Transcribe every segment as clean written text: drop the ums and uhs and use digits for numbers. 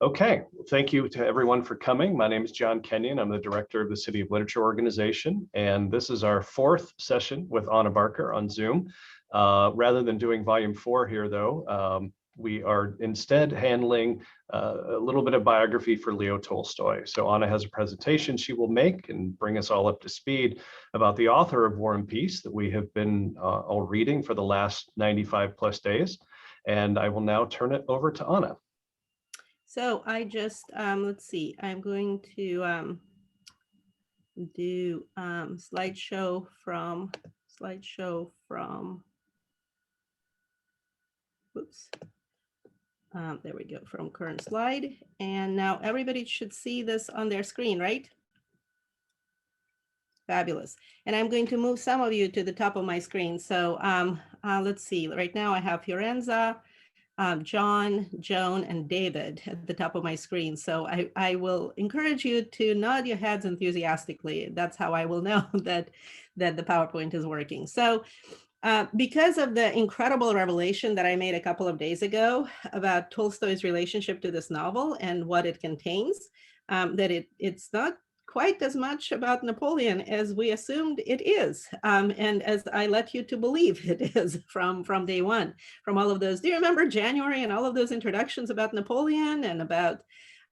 Okay, thank you to everyone for coming. My name is John Kenyon. I'm the director of the City of Literature Organization, and this is our fourth session with Anna Barker on Zoom. Rather than doing volume 4 here, though, we are instead handling a little bit of biography for Leo Tolstoy. So Anna has a presentation she will make and bring us all up to speed about the author of War and Peace that we have been all reading for the last 95 plus days. And I will now turn it over to Anna. So I just, let's see, I'm going to do slideshow from, oops, there we go, from current slide. And now everybody should see this on their screen, right? Fabulous. And I'm going to move some of you to the top of my screen. So let's see, right now I have Fiorenza, John, Joan, and David at the top of my screen. So I will encourage you to nod your heads enthusiastically. That's how I will know that the PowerPoint is working. So because of the incredible revelation that I made a couple of days ago about Tolstoy's relationship to this novel and what it contains, that it's not quite as much about Napoleon as we assumed it is, and as I let you to believe it is from day one, from all of those. Do you remember January and all of those introductions about Napoleon and about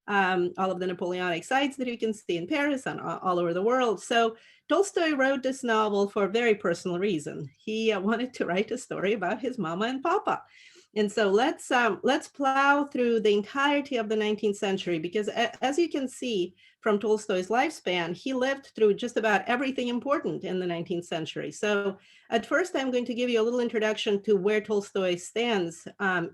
all of the Napoleonic sites that you can see in Paris and all over the world? So Tolstoy wrote this novel for a very personal reason. He wanted to write a story about his mama and papa. And so let's plow through the entirety of the 19th century, because as you can see from Tolstoy's lifespan, he lived through just about everything important in the 19th century. So at first, I'm going to give you a little introduction to where Tolstoy stands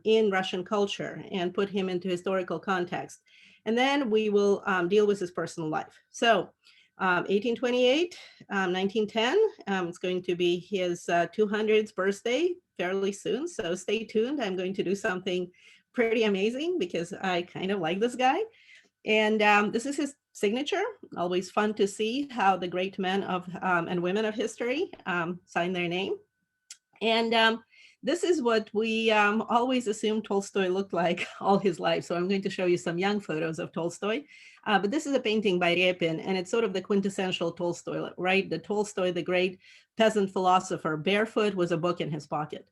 in Russian culture and put him into historical context. And then we will deal with his personal life. So 1828, 1910, it's going to be his 200th birthday fairly soon. So stay tuned. I'm going to do something pretty amazing because I kind of like this guy. And this is his signature. Always fun to see how the great men of and women of history sign their name. And this is what we always assumed Tolstoy looked like all his life. So I'm going to show you some young photos of Tolstoy. But this is a painting by Repin, and it's sort of the quintessential Tolstoy, right? The Tolstoy, the great peasant philosopher, barefoot with a book in his pocket.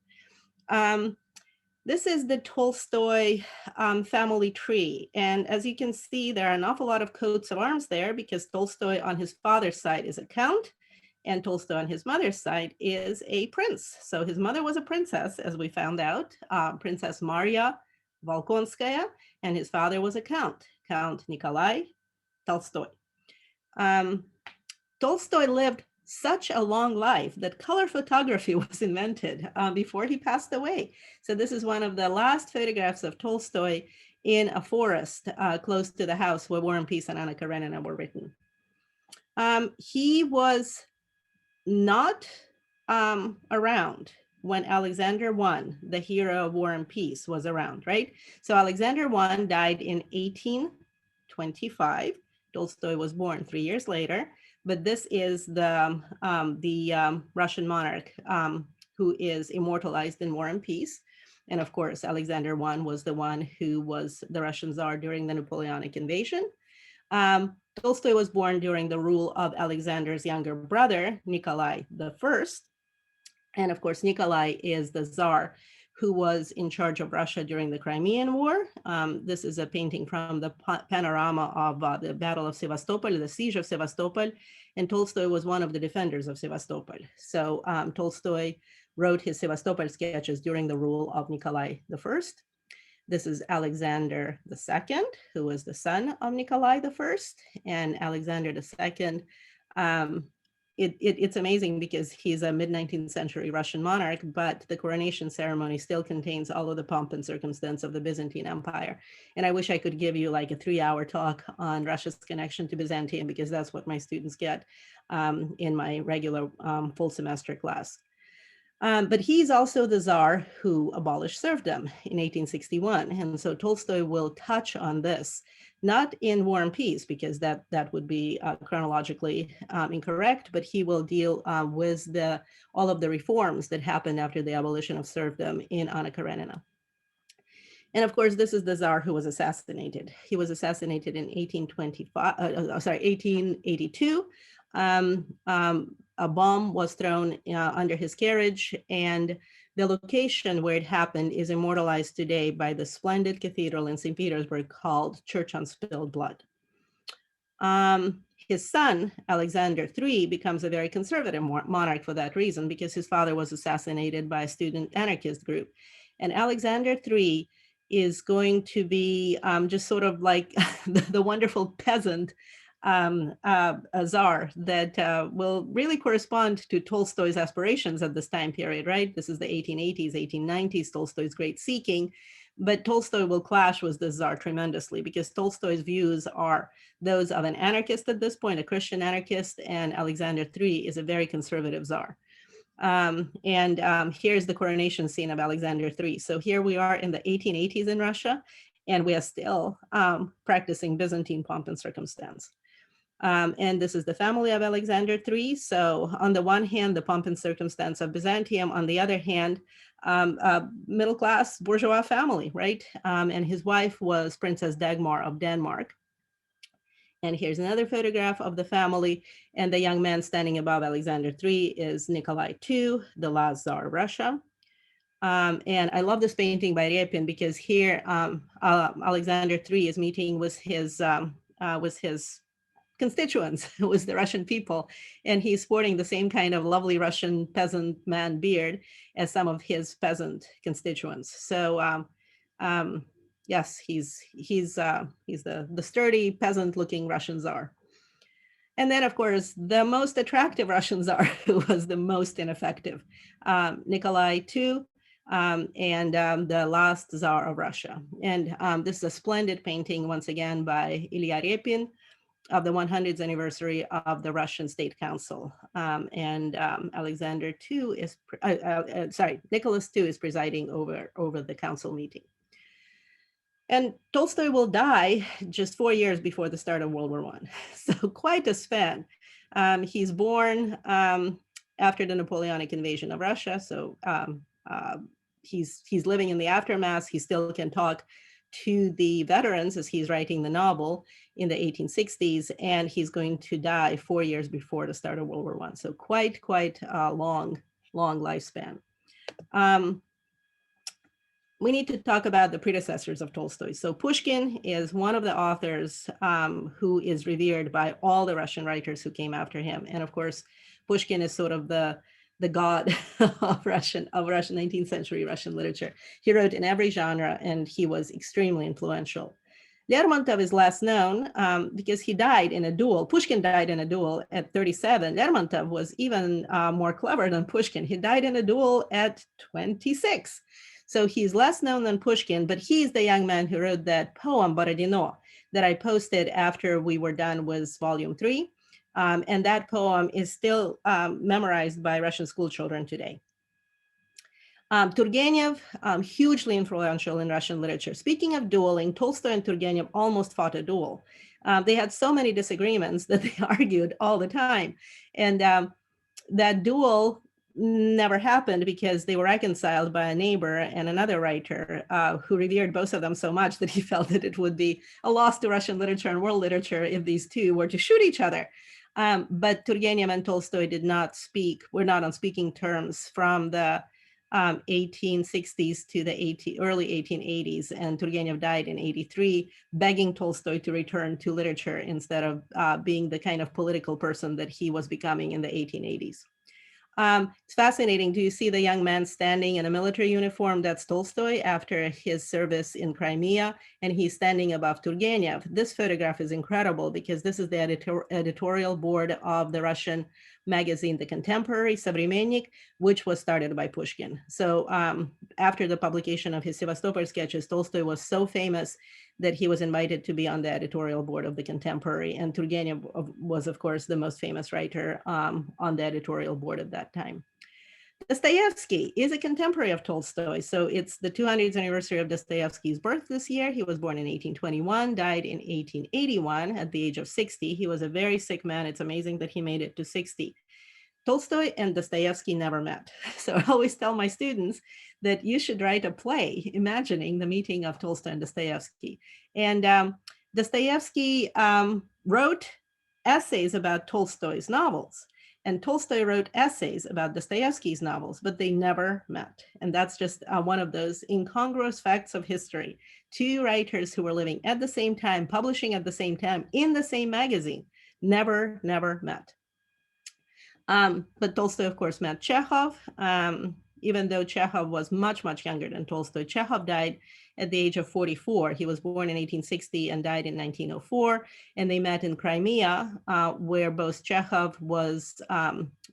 This is the Tolstoy family tree. And as you can see, there are an awful lot of coats of arms there because Tolstoy on his father's side is a count, and Tolstoy on his mother's side is a prince. So his mother was a princess, as we found out, Princess Maria Volkonskaya, and his father was a count, Count Nikolai Tolstoy. Tolstoy lived such a long life that color photography was invented before he passed away. So this is one of the last photographs of Tolstoy in a forest close to the house where War and Peace and Anna Karenina were written. He was not around when Alexander I, the hero of War and Peace, was around, right? So Alexander I died in 1825. Tolstoy was born 3 years later, but this is the Russian monarch who is immortalized in War and Peace. And of course, Alexander I was the one who was the Russian Tsar during the Napoleonic invasion. Tolstoy was born during the rule of Alexander's younger brother, Nikolai I. And of course, Nikolai is the Tsar who was in charge of Russia during the Crimean War. This is a painting from the panorama of the Battle of Sevastopol, the siege of Sevastopol. And Tolstoy was one of the defenders of Sevastopol. So Tolstoy wrote his Sevastopol sketches during the rule of Nikolai I. This is Alexander II, who was the son of Nikolai I. And Alexander II, it's amazing because he's a mid-19th century Russian monarch, but the coronation ceremony still contains all of the pomp and circumstance of the Byzantine Empire. And I wish I could give you like a 3-hour talk on Russia's connection to Byzantium, because that's what my students get in my regular full semester class. But he's also the Tsar who abolished serfdom in 1861. And so Tolstoy will touch on this, not in War and Peace, because that would be chronologically incorrect, but he will deal with all of the reforms that happened after the abolition of serfdom in Anna Karenina. And of course, this is the Tsar who was assassinated. He was assassinated in 1882. A bomb was thrown under his carriage, and the location where it happened is immortalized today by the splendid cathedral in St. Petersburg called Church on Spilled Blood. His son, Alexander III, becomes a very conservative monarch for that reason, because his father was assassinated by a student anarchist group. And Alexander III is going to be just sort of like the wonderful peasant czar that will really correspond to Tolstoy's aspirations at this time period, right? This is the 1880s, 1890s, Tolstoy's great seeking. But Tolstoy will clash with the Tsar tremendously, because Tolstoy's views are those of an anarchist at this point, a Christian anarchist, and Alexander III is a very conservative Tsar. Here's the coronation scene of Alexander III. So here we are in the 1880s in Russia, and we are still practicing Byzantine pomp and circumstance. And this is the family of Alexander III. So on the one hand, the pomp and circumstance of Byzantium, on the other hand, middle-class bourgeois family, right? And his wife was Princess Dagmar of Denmark. And here's another photograph of the family, and the young man standing above Alexander III is Nikolai II, the last Tsar of Russia. And I love this painting by Repin, because here Alexander III is meeting with his constituents, with the Russian people, and he's sporting the same kind of lovely Russian peasant man beard as some of his peasant constituents. So yes, he's the sturdy peasant-looking Russian Tsar. And then, of course, the most attractive Russian Tsar, who was the most ineffective, Nikolai II, and the last Tsar of Russia. And this is a splendid painting, once again, by Ilya Repin, of the 100th anniversary of the Russian State Council. Alexander II is, Nicholas II is presiding over the council meeting. And Tolstoy will die just 4 years before the start of World War I. So quite a span. He's born after the Napoleonic invasion of Russia. So he's living in the aftermath. He still can talk to the veterans as he's writing the novel in the 1860s, and he's going to die 4 years before the start of World War I. So quite a long lifespan. We need to talk about the predecessors of Tolstoy. So Pushkin is one of the authors who is revered by all the Russian writers who came after him. And of course, Pushkin is sort of the god of Russian 19th century Russian literature. He wrote in every genre, and he was extremely influential. Lermontov is less known because he died in a duel. Pushkin died in a duel at 37. Lermontov was even more clever than Pushkin. He died in a duel at 26. So he's less known than Pushkin, but he's the young man who wrote that poem, Borodino, that I posted after we were done with volume 3. And that poem is still memorized by Russian school children today. Turgenev, hugely influential in Russian literature. Speaking of dueling, Tolstoy and Turgenev almost fought a duel. They had so many disagreements that they argued all the time. And that duel never happened because they were reconciled by a neighbor and another writer who revered both of them so much that he felt that it would be a loss to Russian literature and world literature if these two were to shoot each other. But Turgenev and Tolstoy were not on speaking terms from the 1860s to the early 1880s, and Turgenev died in 83, begging Tolstoy to return to literature instead of being the kind of political person that he was becoming in the 1880s. It's fascinating. Do you see the young man standing in a military uniform? That's Tolstoy after his service in Crimea, and he's standing above Turgenev. This photograph is incredible because this is the editorial board of the Russian magazine, The Contemporary, Savremennik, which was started by Pushkin. So after the publication of his Sevastopol sketches, Tolstoy was so famous that he was invited to be on the editorial board of The Contemporary. And Turgenev was, of course, the most famous writer on the editorial board at that time. Dostoevsky is a contemporary of Tolstoy. So it's the 200th anniversary of Dostoevsky's birth this year. He was born in 1821, died in 1881 at the age of 60. He was a very sick man. It's amazing that he made it to 60. Tolstoy and Dostoevsky never met. So I always tell my students that you should write a play imagining the meeting of Tolstoy and Dostoevsky. And Dostoevsky wrote essays about Tolstoy's novels, and Tolstoy wrote essays about Dostoevsky's novels, but they never met. And that's just one of those incongruous facts of history. Two writers who were living at the same time, publishing at the same time in the same magazine, never met. But Tolstoy, of course, met Chekhov, even though Chekhov was much younger than Tolstoy. Chekhov died at the age of 44. He was born in 1860 and died in 1904. And they met in Crimea, where both Chekhov was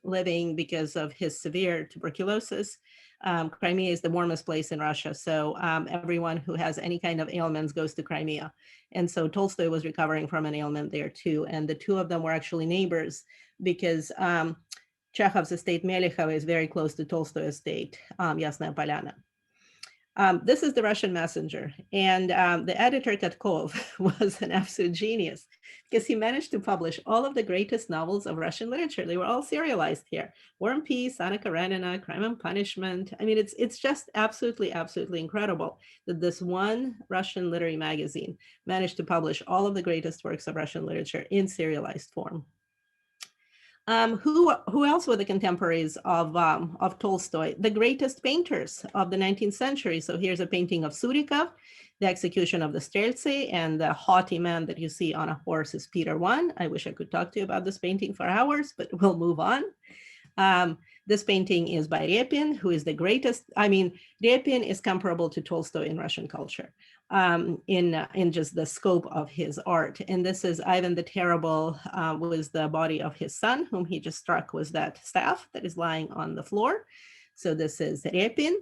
living because of his severe tuberculosis. Crimea is the warmest place in Russia. So everyone who has any kind of ailments goes to Crimea. And so Tolstoy was recovering from an ailment there too. And the two of them were actually neighbors because Chekhov's estate Melikhova is very close to Tolstoy's estate, Yasnaya Polyana. This is the Russian Messenger. And the editor Katkov was an absolute genius because he managed to publish all of the greatest novels of Russian literature. They were all serialized here. War and Peace, Anna Karenina, Crime and Punishment. I mean, it's just absolutely incredible that this one Russian literary magazine managed to publish all of the greatest works of Russian literature in serialized form. Who else were the contemporaries of Tolstoy? The greatest painters of the 19th century. So here's a painting of Surikov, The Execution of the Streltsy, and the haughty man that you see on a horse is Peter I. I wish I could talk to you about this painting for hours, but we'll move on. This painting is by Repin, who is the greatest. I mean, Repin is comparable to Tolstoy in Russian culture in just the scope of his art. And this is Ivan the Terrible with the body of his son, whom he just struck with that staff that is lying on the floor. So this is Repin.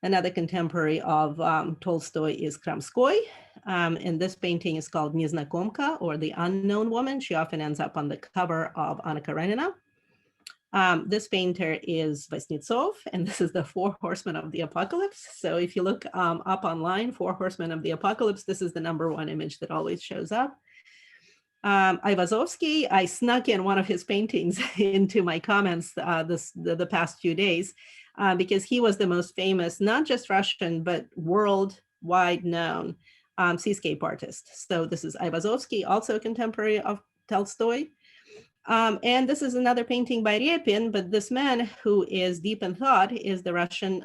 Another contemporary of Tolstoy is Kramskoy. And this painting is called Miznakomka, or the Unknown Woman. She often ends up on the cover of Anna Karenina. This painter is Vasnetsov, and this is the Four Horsemen of the Apocalypse. So if you look up online, Four Horsemen of the Apocalypse, this is the #1 image that always shows up. Aivazovsky, I snuck in one of his paintings into my comments the past few days because he was the most famous, not just Russian, but worldwide known seascape artist. So this is Aivazovsky, also a contemporary of Tolstoy. And this is another painting by Repin, but this man who is deep in thought is the Russian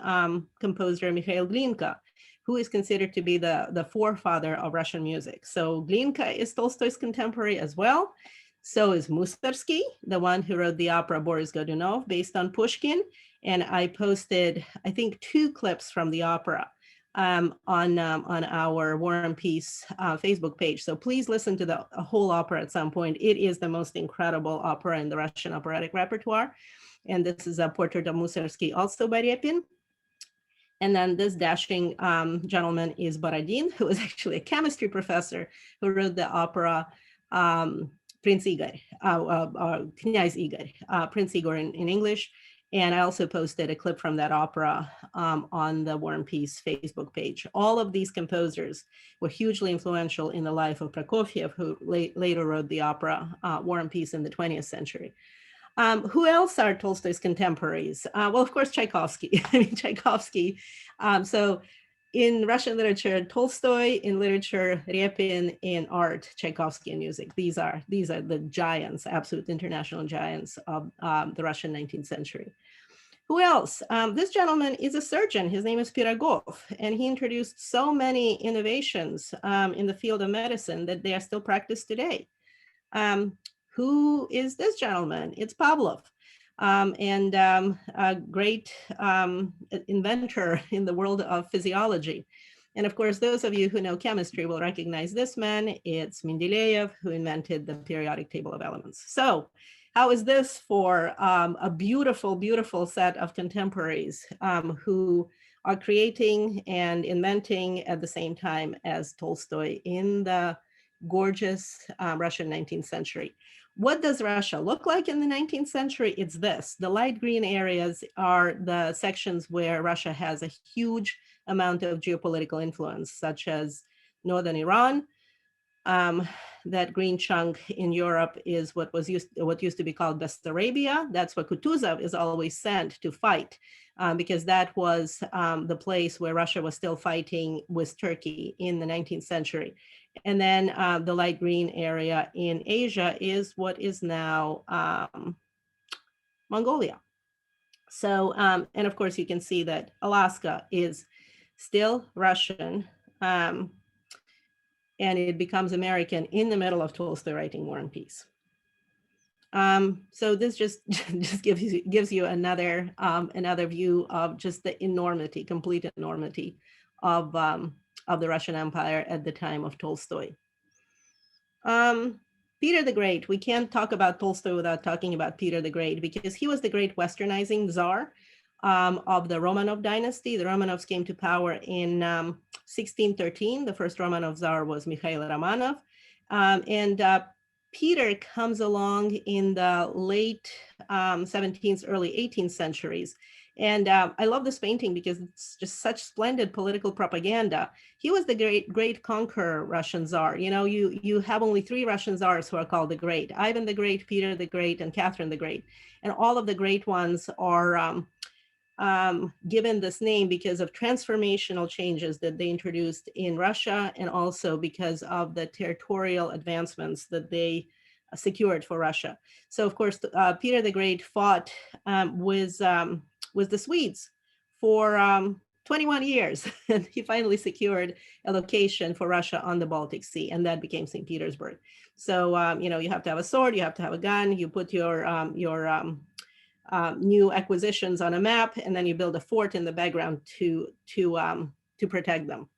composer Mikhail Glinka, who is considered to be the forefather of Russian music. So Glinka is Tolstoy's contemporary as well. So is Mustersky, the one who wrote the opera Boris Godunov based on Pushkin. And I posted, I think, 2 clips from the opera on our War and Peace Facebook page. So please listen to the whole opera at some point. It is the most incredible opera in the Russian operatic repertoire. And this is a portrait of Mustersky, also by Repin. And then this dashing gentleman is Borodin, who is actually a chemistry professor who wrote the opera Prince Igor, Knyaz Igor, Prince Igor in English. And I also posted a clip from that opera on the War and Peace Facebook page. All of these composers were hugely influential in the life of Prokofiev, who later wrote the opera War and Peace in the 20th century. Who else are Tolstoy's contemporaries? Well, of course, Tchaikovsky. I mean, Tchaikovsky. So in Russian literature, Tolstoy; in literature, Repin; in art, Tchaikovsky; in music. These are the giants, absolute international giants of the Russian 19th century. Who else? This gentleman is a surgeon. His name is Pirogov, and he introduced so many innovations in the field of medicine that they are still practiced today. Who is this gentleman? It's Pavlov. And a great inventor in the world of physiology. And of course, those of you who know chemistry will recognize this man. It's Mendeleev, who invented the periodic table of elements. So how is this for a beautiful, beautiful set of contemporaries who are creating and inventing at the same time as Tolstoy in the gorgeous Russian 19th century? What does Russia look like in the 19th century? It's this. The light green areas are the sections where Russia has a huge amount of geopolitical influence, such as northern Iran, That green chunk in Europe is what used to be called Bessarabia. That's what Kutuzov is always sent to fight, because that was the place where Russia was still fighting with Turkey in the 19th century. And then the light green area in Asia is what is now Mongolia. So, and of course, you can see that Alaska is still Russian, and it becomes American in the middle of Tolstoy writing War and Peace. So this just gives you another view of just the enormity, complete enormity of the Russian Empire at the time of Tolstoy. Peter the Great. We can't talk about Tolstoy without talking about Peter the Great, because he was the great westernizing czar of the Romanov dynasty. The Romanovs came to power in 1613. The first Romanov czar was Mikhail Romanov. And Peter comes along in the late 17th, early 18th centuries. And I love this painting because it's just such splendid political propaganda. He was the great conqueror Russian czar. You know, you have only 3 Russian czars who are called the Great: Ivan the Great, Peter the Great, and Catherine the Great. And all of the great ones are given this name because of transformational changes that they introduced in Russia, and also because of the territorial advancements that they secured for Russia. So of course, Peter the Great fought with the Swedes for 21 years. And he finally secured a location for Russia on the Baltic Sea, and that became St. Petersburg. So, you know, you have to have a sword, you have to have a gun, you put your new acquisitions on a map, and then you build a fort in the background to protect them.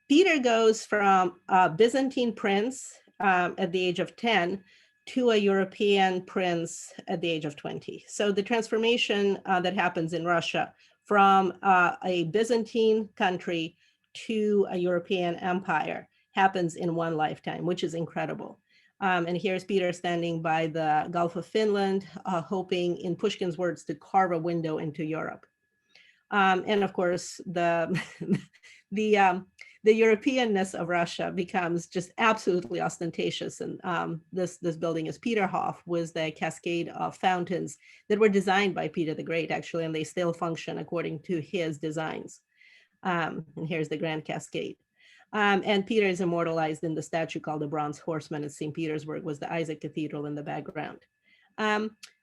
Peter goes from a Byzantine prince at the age of 10 to a European prince at the age of 20. So the transformation that happens in Russia from a Byzantine country to a European empire happens in one lifetime, which is incredible. And here's Peter standing by the Gulf of Finland, hoping, in Pushkin's words, to carve a window into Europe. And of course, the Europeanness of Russia becomes just absolutely ostentatious. And this building is Peterhof, with the cascade of fountains that were designed by Peter the Great, actually, and they still function according to his designs. And here's the Grand Cascade. And Peter is immortalized in the statue called the Bronze Horseman at St. Petersburg, was the Isaac Cathedral in the background.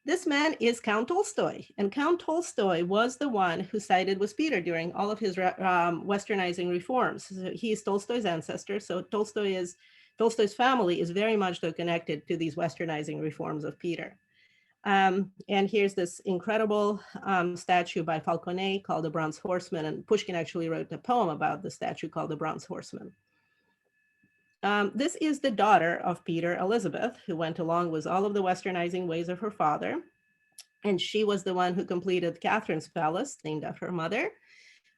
This man is Count Tolstoy, and Count Tolstoy was the one who sided with Peter during all of his westernizing reforms. So he is Tolstoy's ancestor, so Tolstoy's family is very much connected to these westernizing reforms of Peter. And here's this incredible statue by Falconet called the Bronze Horseman, and Pushkin actually wrote a poem about the statue called the Bronze Horseman. This is the daughter of Peter, Elizabeth, who went along with all of the westernizing ways of her father. And she was the one who completed Catherine's palace, named after her mother,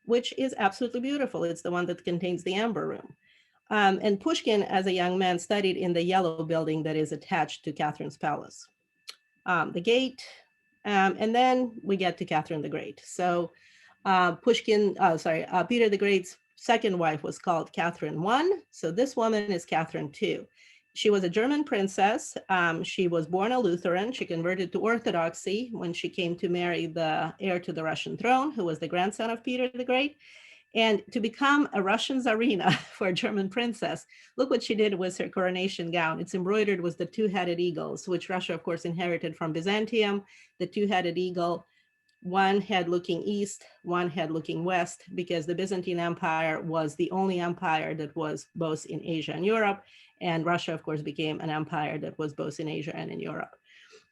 which is absolutely beautiful. It's the one that contains the Amber Room. And Pushkin, as a young man, studied in the yellow building that is attached to Catherine's palace. The gate, and then we get to Catherine the Great. So Peter the Great's second wife was called Catherine I. So this woman is Catherine II. She was a German princess. She was born a Lutheran. She converted to Orthodoxy when she came to marry the heir to the Russian throne, who was the grandson of Peter the Great. And to become a Russian Tsarina for a German princess, look what she did with her coronation gown. It's embroidered with the 2-headed eagles, which Russia, of course, inherited from Byzantium. The 2-headed eagle, one head looking east, one head looking west, because the Byzantine Empire was the only empire that was both in Asia and Europe. And Russia, of course, became an empire that was both in Asia and in Europe.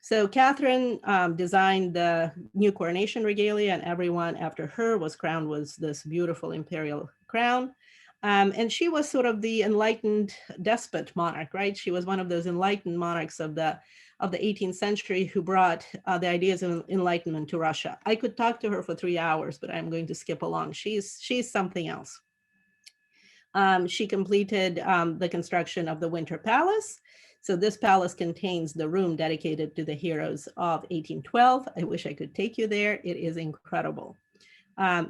So Catherine designed the new coronation regalia, and everyone after her was crowned with this beautiful imperial crown. And she was sort of the enlightened despot monarch, right? She was one of those enlightened monarchs of the 18th century who brought the ideas of enlightenment to Russia. I could talk to her for 3 hours, but I'm going to skip along. She's something else. She completed the construction of the Winter Palace. So this palace contains the room dedicated to the heroes of 1812. I wish I could take you there. It is incredible.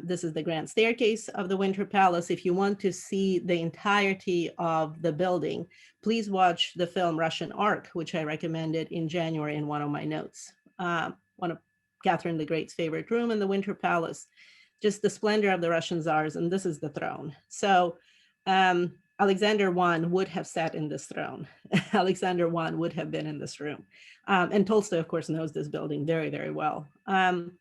This is the grand staircase of the Winter Palace. If you want to see the entirety of the building, please watch the film Russian Ark, which I recommended in January in one of my notes. One of Catherine the Great's favorite room in the Winter Palace, just the splendor of the Russian czars, and this is the throne. So Alexander I would have sat in this throne. Alexander I would have been in this room. And Tolstoy, of course, knows this building very, very well. And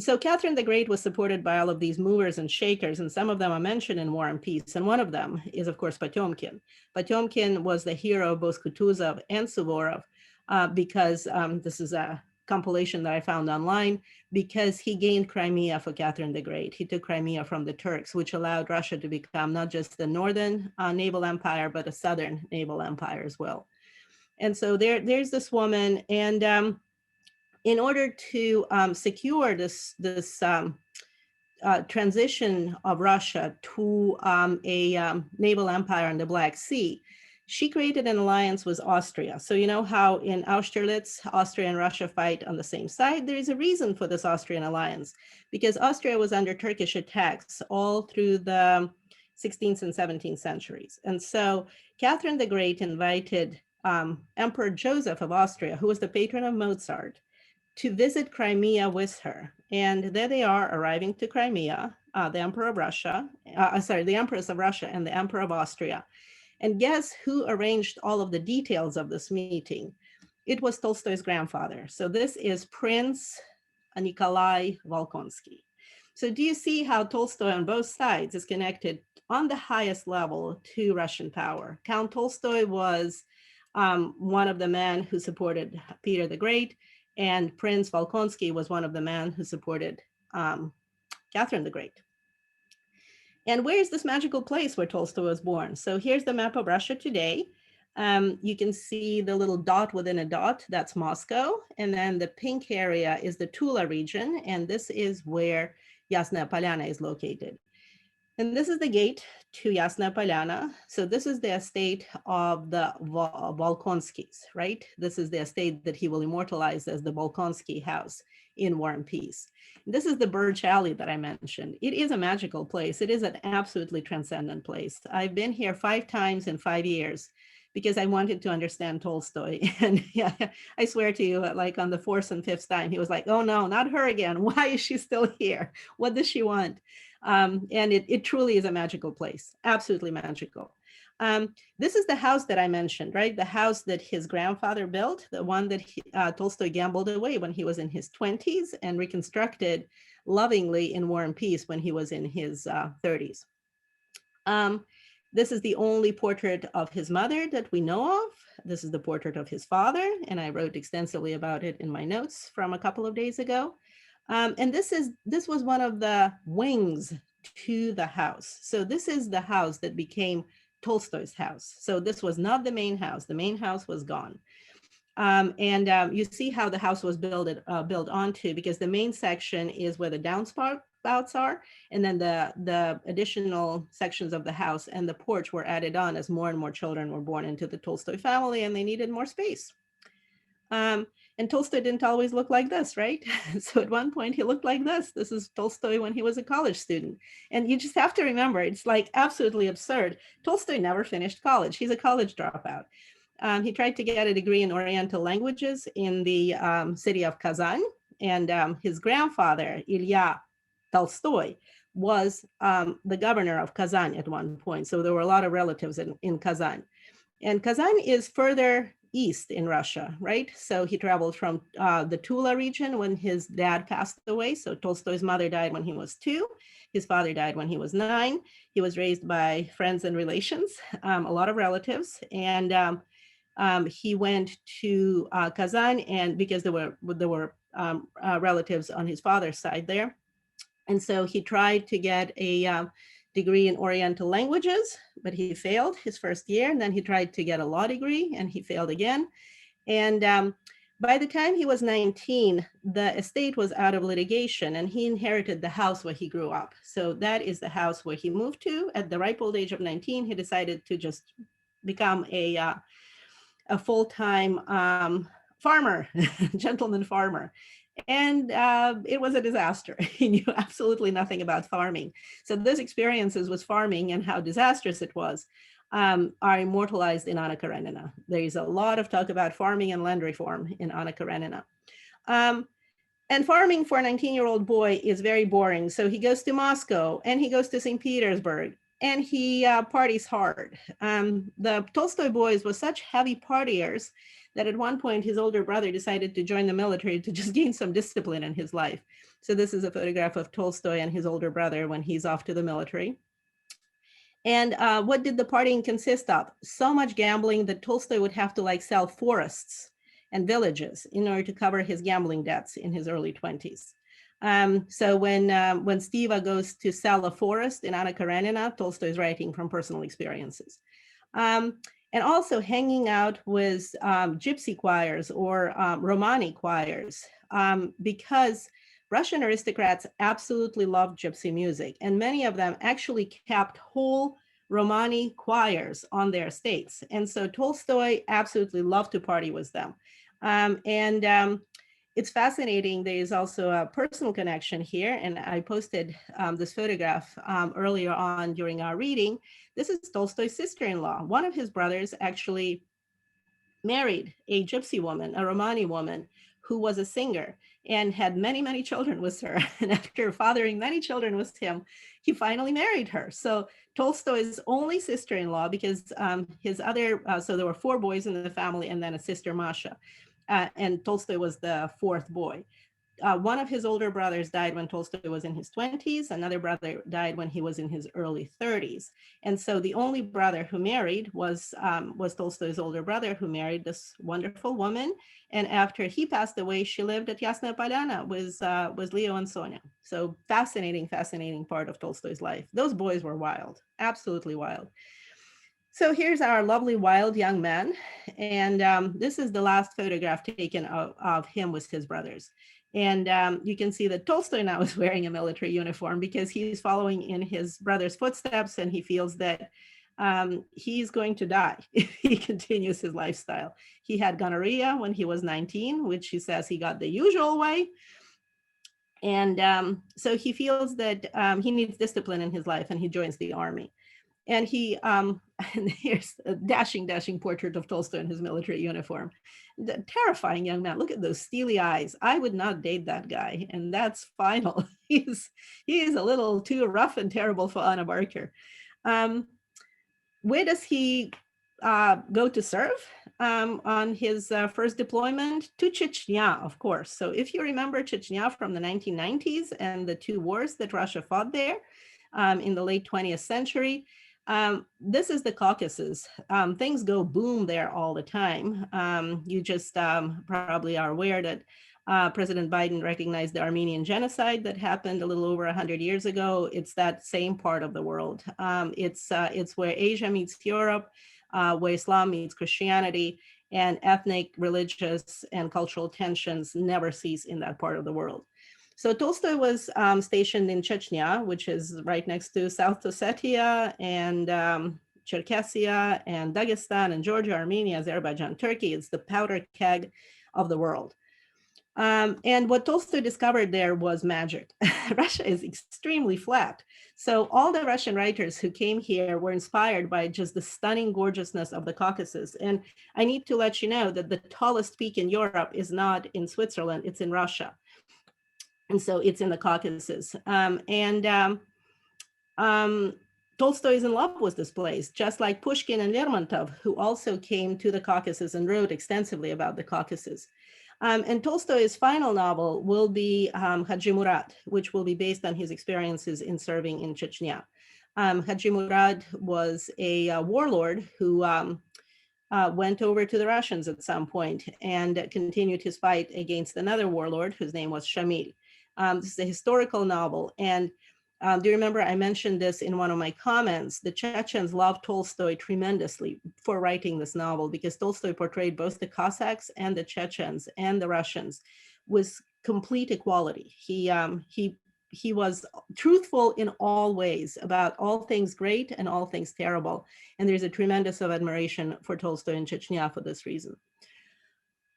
so Catherine the Great was supported by all of these movers and shakers, and some of them are mentioned in War and Peace. And one of them is, of course, Potemkin. Potemkin was the hero of both Kutuzov and Suvorov because this is a compilation that I found online, because he gained Crimea for Catherine the Great. He took Crimea from the Turks, which allowed Russia to become not just the northern naval empire, but a southern naval empire as well. And so there's this woman, and in order to secure this transition of Russia to a naval empire in the Black Sea, she created an alliance with Austria. So you know how in Austerlitz, Austria and Russia fight on the same side? There is a reason for this Austrian alliance, because Austria was under Turkish attacks all through the 16th and 17th centuries. And so Catherine the Great invited Emperor Joseph of Austria, who was the patron of Mozart, to visit Crimea with her. And there they are arriving to Crimea, the Emperor of Russia, the Empress of Russia and the Emperor of Austria. And guess who arranged all of the details of this meeting? It was Tolstoy's grandfather. So this is Prince Nikolai Volkonsky. So do you see how Tolstoy on both sides is connected on the highest level to Russian power? Count Tolstoy was one of the men who supported Peter the Great, and Prince Volkonsky was one of the men who supported Catherine the Great. And where is this magical place where Tolstoy was born? So here's the map of Russia today. You can see the little dot within a dot, that's Moscow. And then the pink area is the Tula region. And this is where Yasnaya Polyana is located. And this is the gate to Yasnaya Polyana. So this is the estate of the Volkonskys, right? This is the estate that he will immortalize as the Volkonsky House in War and Peace. This is the Birch Alley that I mentioned. It is a magical place. It is an absolutely transcendent place. I've been here 5 times in 5 years because I wanted to understand Tolstoy. And yeah, I swear to you, like on the 4th and 5th time, he was like, oh no, not her again. Why is she still here? What does she want? And it truly is a magical place, absolutely magical. This is the house that I mentioned, right? The house that his grandfather built, the one that Tolstoy gambled away when he was in his 20s and reconstructed lovingly in War and Peace when he was in his 30s. This is the only portrait of his mother that we know of. This is the portrait of his father, and I wrote extensively about it in my notes from a couple of days ago. And this was one of the wings to the house. So this is the house that became Tolstoy's house. So this was not the main house. The main house was gone. You see how the house was built onto, because the main section is where the downspouts are, and then the additional sections of the house and the porch were added on as more and more children were born into the Tolstoy family, and they needed more space. And Tolstoy didn't always look like this, right? So at one point he looked like this. This is Tolstoy when he was a college student. And you just have to remember, it's like absolutely absurd. Tolstoy never finished college. He's a college dropout. He tried to get a degree in Oriental languages in the city of Kazan. And his grandfather, Ilya Tolstoy, was the governor of Kazan at one point. So there were a lot of relatives in Kazan. And Kazan is further east in Russia, right? So he traveled from the Tula region when his dad passed away. So Tolstoy's mother died when he was 2. His father died when he was 9. He was raised by friends and relations, a lot of relatives. And he went to Kazan, and because there were relatives on his father's side there. And so he tried to get a degree in Oriental languages, but he failed his first year. And then he tried to get a law degree and he failed again. And by the time he was 19, the estate was out of litigation and he inherited the house where he grew up. So that is the house where he moved to. At the ripe old age of 19, he decided to just become a full-time farmer, gentleman farmer. And it was a disaster. He knew absolutely nothing about farming. So those experiences with farming and how disastrous it was are immortalized in Anna Karenina. There is a lot of talk about farming and land reform in Anna Karenina. And farming for a 19-year-old boy is very boring. So he goes to Moscow and he goes to St. Petersburg and he parties hard. The Tolstoy boys were such heavy partiers that at one point his older brother decided to join the military to just gain some discipline in his life. So this is a photograph of Tolstoy and his older brother when he's off to the military. And what did the partying consist of? So much gambling that Tolstoy would have to like sell forests and villages in order to cover his gambling debts in his early 20s. So when Stiva goes to sell a forest in Anna Karenina, Tolstoy is writing from personal experiences. And also hanging out with gypsy choirs or Romani choirs, because Russian aristocrats absolutely loved gypsy music, and many of them actually kept whole Romani choirs on their estates. And so Tolstoy absolutely loved to party with them. It's fascinating. There is also a personal connection here, and I posted this photograph earlier on during our reading. This is Tolstoy's sister-in-law. One of his brothers actually married a gypsy woman, a Romani woman, who was a singer and had many, many children with her. And after fathering many children with him, he finally married her. So Tolstoy's only sister-in-law, because his other, so there were 4 boys in the family and then a sister, Masha. And Tolstoy was the 4th boy. One of his older brothers died when Tolstoy was in his 20s. Another brother died when he was in his early 30s. And so the only brother who married was Tolstoy's older brother, who married this wonderful woman. And after he passed away, she lived at Yasna Polyana with Leo and Sonia. So fascinating, fascinating part of Tolstoy's life. Those boys were wild, absolutely wild. So here's our lovely wild young man. And this is the last photograph taken of him with his brothers. And you can see that Tolstoy now is wearing a military uniform because he's following in his brother's footsteps, and he feels that he's going to die if he continues his lifestyle. He had gonorrhea when he was 19, which he says he got the usual way. And so he feels that he needs discipline in his life, and he joins the army. And he, and here's a dashing portrait of Tolstoy in his military uniform. The terrifying young man. Look at those steely eyes. I would not date that guy. And that's final. He is a little too rough and terrible for Anna Barker. Where does he go to serve on his first deployment? To Chechnya, of course. So if you remember Chechnya from the 1990s and the 2 wars that Russia fought there in the late 20th century, this is the Caucasus. Things go boom there all the time. You just probably are aware that President Biden recognized the Armenian Genocide that happened a little over 100 years ago. It's that same part of the world. It's where Asia meets Europe, where Islam meets Christianity, and ethnic, religious, and cultural tensions never cease in that part of the world. So Tolstoy was stationed in Chechnya, which is right next to South Ossetia and Cherkessia and Dagestan and Georgia, Armenia, Azerbaijan, Turkey. It's the powder keg of the world. And what Tolstoy discovered there was magic. Russia is extremely flat. So all the Russian writers who came here were inspired by just the stunning gorgeousness of the Caucasus. And I need to let you know that the tallest peak in Europe is not in Switzerland, it's in Russia. And so it's in the Caucasus. Tolstoy is in love with this place, just like Pushkin and Lermontov, who also came to the Caucasus and wrote extensively about the Caucasus. And Tolstoy's final novel will be Haji Murad, which will be based on his experiences in serving in Chechnya. Haji Murad was a warlord who went over to the Russians at some point and continued his fight against another warlord whose name was Shamil. This is a historical novel. And do you remember I mentioned this in one of my comments? The Chechens loved Tolstoy tremendously for writing this novel because Tolstoy portrayed both the Cossacks and the Chechens and the Russians with complete equality. He was truthful in all ways about all things great and all things terrible. And there's a tremendous of admiration for Tolstoy in Chechnya for this reason.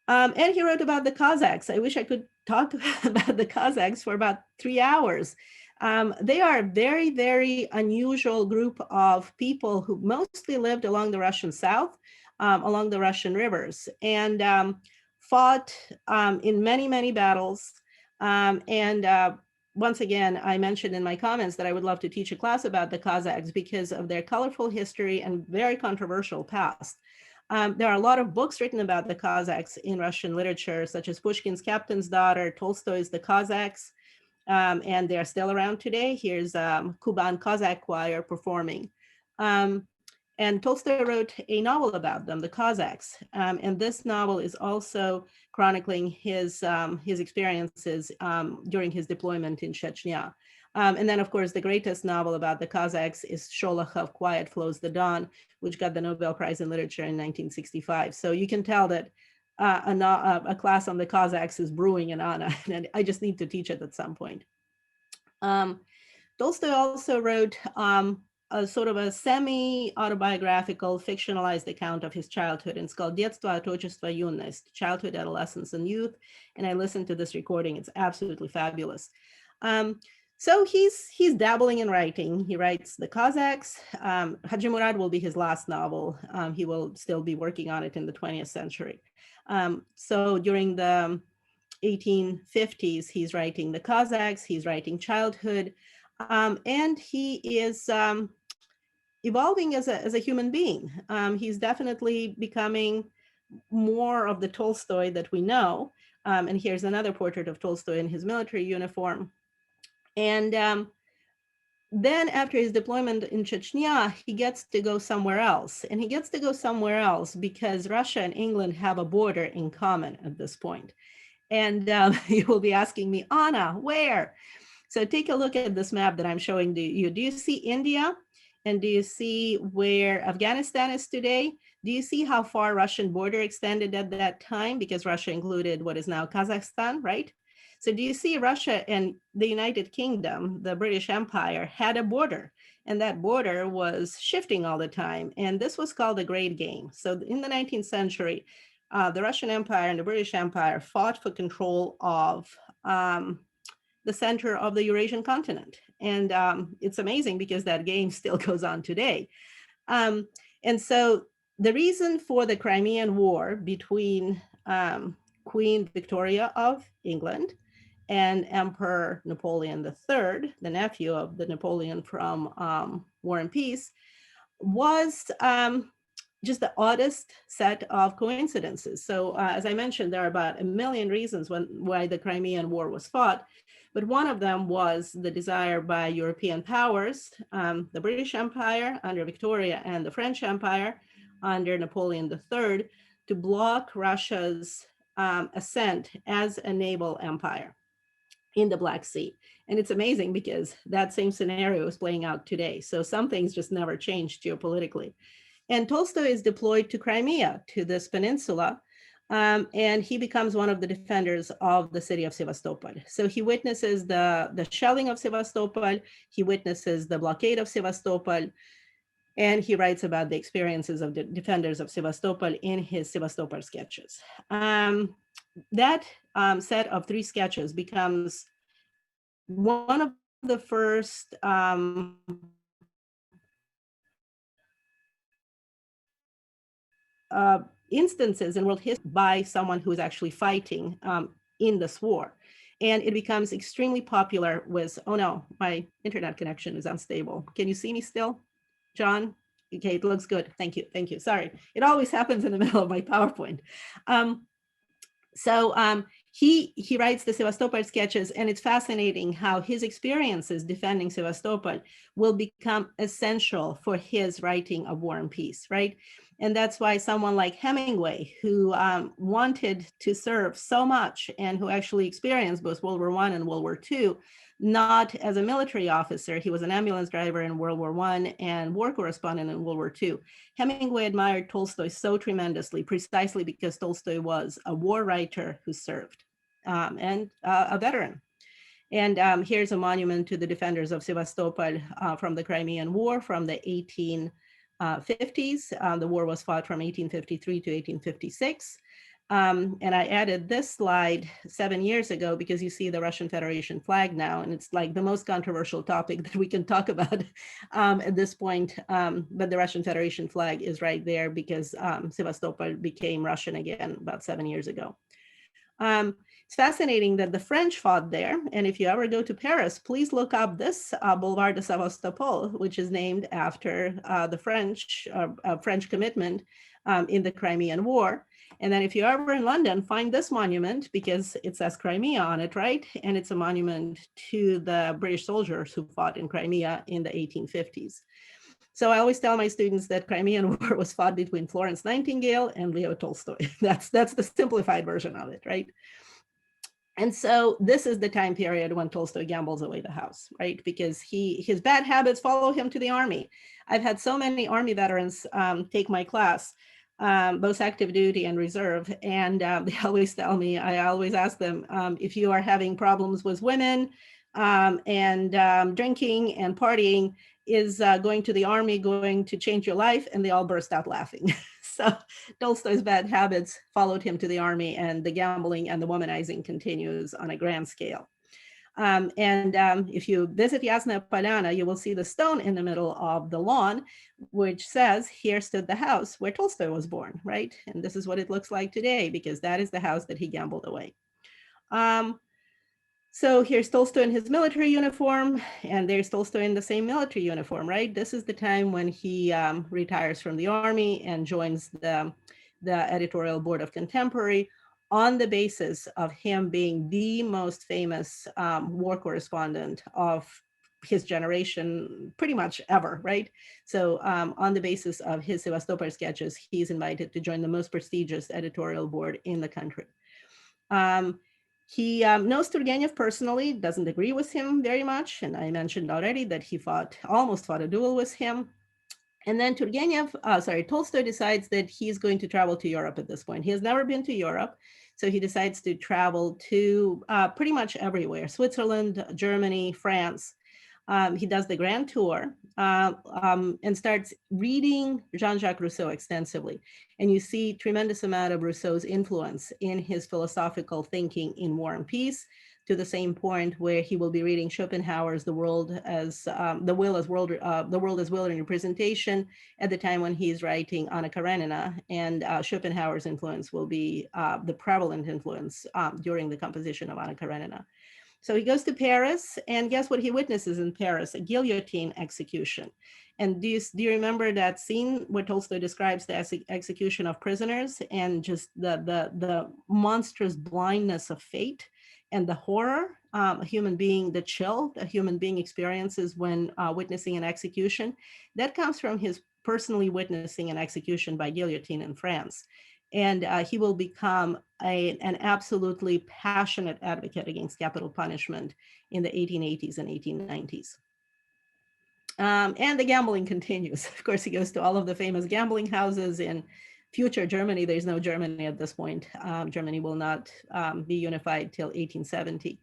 And he wrote about the Kazakhs. I wish I could talk about the Kazakhs for about 3 hours. They are a very, very unusual group of people who mostly lived along the Russian south, along the Russian rivers, and fought in many, many battles. Once again, I mentioned in my comments that I would love to teach a class about the Kazakhs because of their colorful history and very controversial past. There are a lot of books written about the Kazakhs in Russian literature, such as Pushkin's Captain's Daughter, Tolstoy's The Kazakhs, and they are still around today. Here's Kuban Kazakh Choir performing. And Tolstoy wrote a novel about them, The Kazakhs. And this novel is also chronicling his experiences during his deployment in Chechnya. And then, of course, the greatest novel about the Kazakhs is Sholokhov, Quiet Flows the Don, which got the Nobel Prize in Literature in 1965. So you can tell that a class on the Kazakhs is brewing in Anna, and I just need to teach it at some point. Tolstoy also wrote a sort of a semi-autobiographical, fictionalized account of his childhood. And it's called Детство, Otrочество, Юность, Childhood, Adolescence, and Youth. And I listened to this recording. It's absolutely fabulous. So he's dabbling in writing. He writes The Kazakhs. Haji Murad will be his last novel. He will still be working on it in the 20th century. So during the 1850s, he's writing The Kazakhs, he's writing Childhood, and he is evolving as a human being. He's definitely becoming more of the Tolstoy that we know. And here's another portrait of Tolstoy in his military uniform. And then after his deployment in Chechnya, he gets to go somewhere else. And he gets to go somewhere else because Russia and England have a border in common at this point. And you will be asking me, Anna, where? So take a look at this map that I'm showing you. Do you see India? And do you see where Afghanistan is today? Do you see how far Russian border extended at that time? Because Russia included what is now Kazakhstan, right? So do you see Russia and the United Kingdom, the British Empire, had a border, and that border was shifting all the time. And this was called the Great Game. So in the 19th century, the Russian Empire and the British Empire fought for control of the center of the Eurasian continent. And it's amazing because that game still goes on today. And so the reason for the Crimean War between Queen Victoria of England and Emperor Napoleon III, the nephew of the Napoleon from War and Peace, was just the oddest set of coincidences. So as I mentioned, there are about a million reasons why the Crimean War was fought, but one of them was the desire by European powers, the British Empire under Victoria and the French Empire under Napoleon III, to block Russia's ascent as a naval empire in the Black Sea. And it's amazing because that same scenario is playing out today. So some things just never changed geopolitically. And Tolstoy is deployed to Crimea, to this peninsula, and he becomes one of the defenders of the city of Sevastopol. So he witnesses the shelling of Sevastopol, he witnesses the blockade of Sevastopol, and he writes about the experiences of the defenders of Sevastopol in his Sevastopol sketches. That set of 3 sketches becomes one of the first instances in world history by someone who is actually fighting in this war. And it becomes extremely popular with, oh no, my internet connection is unstable. Can you see me still, John? Okay, it looks good. Thank you. Thank you. Sorry. It always happens in the middle of my PowerPoint. He writes the Sevastopol sketches, and it's fascinating how his experiences defending Sevastopol will become essential for his writing of War and Peace, right? And that's why someone like Hemingway, who wanted to serve so much and who actually experienced both World War I and World War II, not as a military officer, he was an ambulance driver in World War I and war correspondent in World War II. Hemingway admired Tolstoy so tremendously, precisely because Tolstoy was a war writer who served and a veteran. And here's a monument to the defenders of Sevastopol from the Crimean War from the 1850s. The war was fought from 1853 to 1856. And I added this slide 7 years ago because you see the Russian Federation flag now, and it's like the most controversial topic that we can talk about at this point. But the Russian Federation flag is right there because Sevastopol became Russian again about 7 years ago. It's fascinating that the French fought there. And if you ever go to Paris, please look up this Boulevard de Sevastopol, which is named after the French commitment in the Crimean War. And then if you're ever in London, find this monument because it says Crimea on it, right? And it's a monument to the British soldiers who fought in Crimea in the 1850s. So I always tell my students that Crimean War was fought between Florence Nightingale and Leo Tolstoy. That's the simplified version of it, right? And so this is the time period when Tolstoy gambles away the house, right? Because his bad habits follow him to the army. I've had so many army veterans take my class, both active duty and reserve. And they always tell me, I always ask them, if you are having problems with women and drinking and partying, is going to the army going to change your life? And they all burst out laughing. So Tolstoy's bad habits followed him to the army, and the gambling and the womanizing continues on a grand scale. If you visit Yasnaya Polyana, you will see the stone in the middle of the lawn, which says, here stood the house where Tolstoy was born, right? And this is what it looks like today, because that is the house that he gambled away. So here's Tolstoy in his military uniform, and there's Tolstoy in the same military uniform, right? This is the time when he retires from the army and joins the editorial board of Contemporary on the basis of him being the most famous war correspondent of his generation pretty much ever, right? So on the basis of his Sevastopol sketches, he's invited to join the most prestigious editorial board in the country. He knows Turgenev personally, doesn't agree with him very much. And I mentioned already that he almost fought a duel with him. And then Tolstoy decides that he's going to travel to Europe at this point. He has never been to Europe. So he decides to travel to pretty much everywhere, Switzerland, Germany, France. He does the grand tour and starts reading Jean-Jacques Rousseau extensively. And you see tremendous amount of Rousseau's influence in his philosophical thinking in War and Peace, to the same point where he will be reading Schopenhauer's The World as Will and Representation at the time when he's writing Anna Karenina. And Schopenhauer's influence will be the prevalent influence during the composition of Anna Karenina. So he goes to Paris, and guess what he witnesses in Paris? A guillotine execution. And do you remember that scene where Tolstoy describes the execution of prisoners and just the monstrous blindness of fate and the horror a human being experiences when witnessing an execution? That comes from his personally witnessing an execution by guillotine in France. And he will become an absolutely passionate advocate against capital punishment in the 1880s and 1890s. And the gambling continues. Of course, he goes to all of the famous gambling houses in future Germany. There's no Germany at this point. Germany will not be unified till 1870.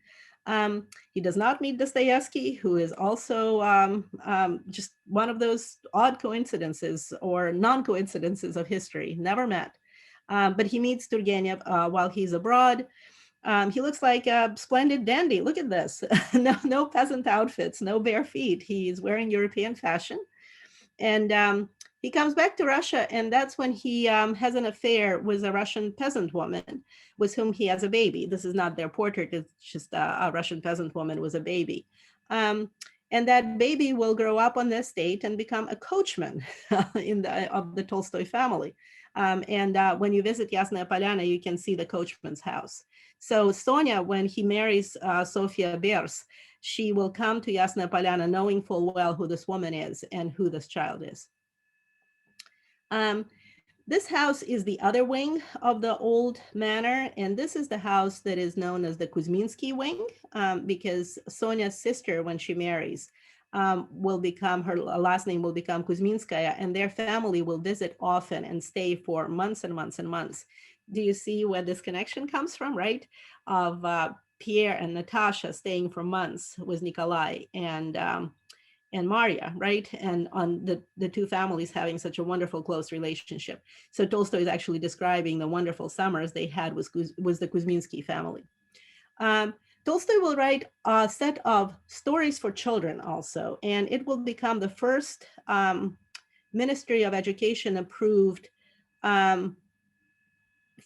He does not meet Dostoevsky, who is also just one of those odd coincidences or non-coincidences of history, never met. But he meets Turgenev while he's abroad. He looks like a splendid dandy. Look at this. No peasant outfits, no bare feet. He's wearing European fashion. And he comes back to Russia, and that's when he has an affair with a Russian peasant woman with whom he has a baby. This is not their portrait. It's just a Russian peasant woman with a baby. And that baby will grow up on the estate and become a coachman of the Tolstoy family. When you visit Yasnaya Polyana, you can see the coachman's house. So Sonia, when he marries Sofia Bers, she will come to Yasnaya Polyana knowing full well who this woman is and who this child is. This house is the other wing of the old manor, and this is the house that is known as the Kuzminsky wing, because Sonia's sister, when she marries, will become, her last name will become Kuzminskaya, and their family will visit often and stay for months and months and months. Do you see where this connection comes from, right? Of Pierre and Natasha staying for months with Nikolai, and and Maria, right? And on the two families having such a wonderful close relationship. So Tolstoy is actually describing the wonderful summers they had with the Kuzminsky family. Tolstoy will write a set of stories for children also, and it will become the first Ministry of Education approved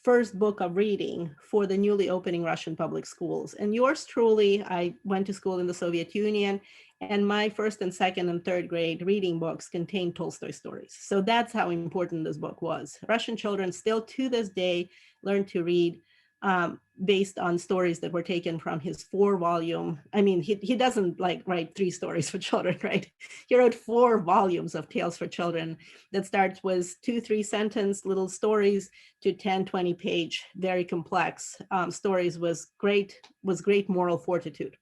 first book of reading for the newly opening Russian public schools. And yours truly, I went to school in the Soviet Union, and my first and second and third grade reading books contained Tolstoy stories. So that's how important this book was. Russian children still to this day learn to read based on stories that were taken from his 4-volume. I mean, he doesn't like write 3 stories for children, right? He wrote 4 volumes of tales for children that starts with 2-3 sentence little stories to 10-20 page, very complex stories was great moral fortitude.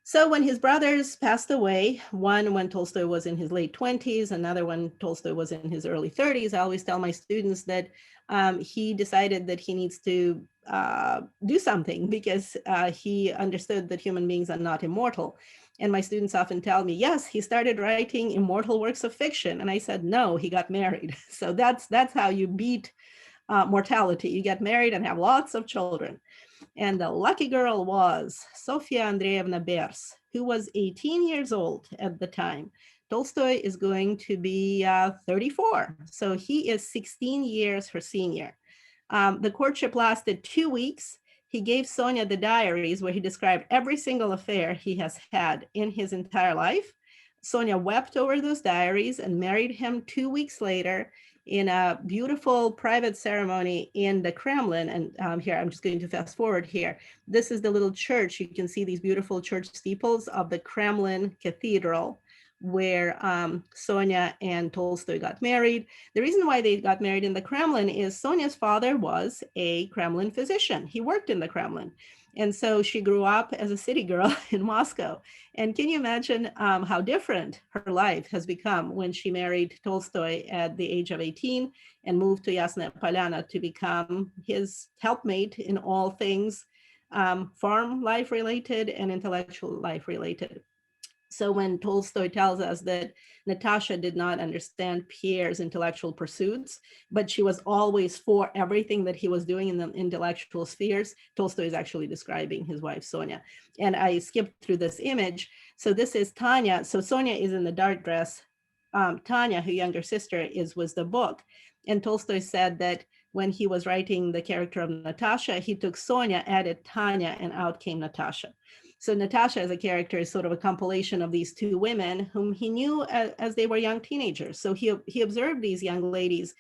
So when his brothers passed away, one when Tolstoy was in his late 20s, another when Tolstoy was in his early 30s, I always tell my students that he decided that he needs to do something because he understood that human beings are not immortal. And my students often tell me, yes, he started writing immortal works of fiction. And I said, no, he got married. So that's how you beat mortality. You get married and have lots of children. And the lucky girl was Sofia Andreevna Bers, who was 18 years old at the time. Tolstoy is going to be 34. So he is 16 years her senior. The courtship lasted 2 weeks. He gave Sonia the diaries where he described every single affair he has had in his entire life. Sonia wept over those diaries and married him 2 weeks later in a beautiful private ceremony in the Kremlin. And here, I'm just going to fast forward here. This is the little church. You can see these beautiful church steeples of the Kremlin Cathedral, where Sonia and Tolstoy got married. The reason why they got married in the Kremlin is Sonia's father was a Kremlin physician. He worked in the Kremlin. And so she grew up as a city girl in Moscow. And can you imagine how different her life has become when she married Tolstoy at the age of 18 and moved to Yasnaya Polyana to become his helpmate in all things farm life related and intellectual life related. So when Tolstoy tells us that Natasha did not understand Pierre's intellectual pursuits, but she was always for everything that he was doing in the intellectual spheres, Tolstoy is actually describing his wife, Sonia. And I skipped through this image. So this is Tanya. So Sonia is in the dark dress. Tanya, her younger sister, was the book. And Tolstoy said that when he was writing the character of Natasha, he took Sonia, added Tanya, and out came Natasha. So Natasha as a character is sort of a compilation of these 2 women whom he knew as they were young teenagers. So he observed these young ladies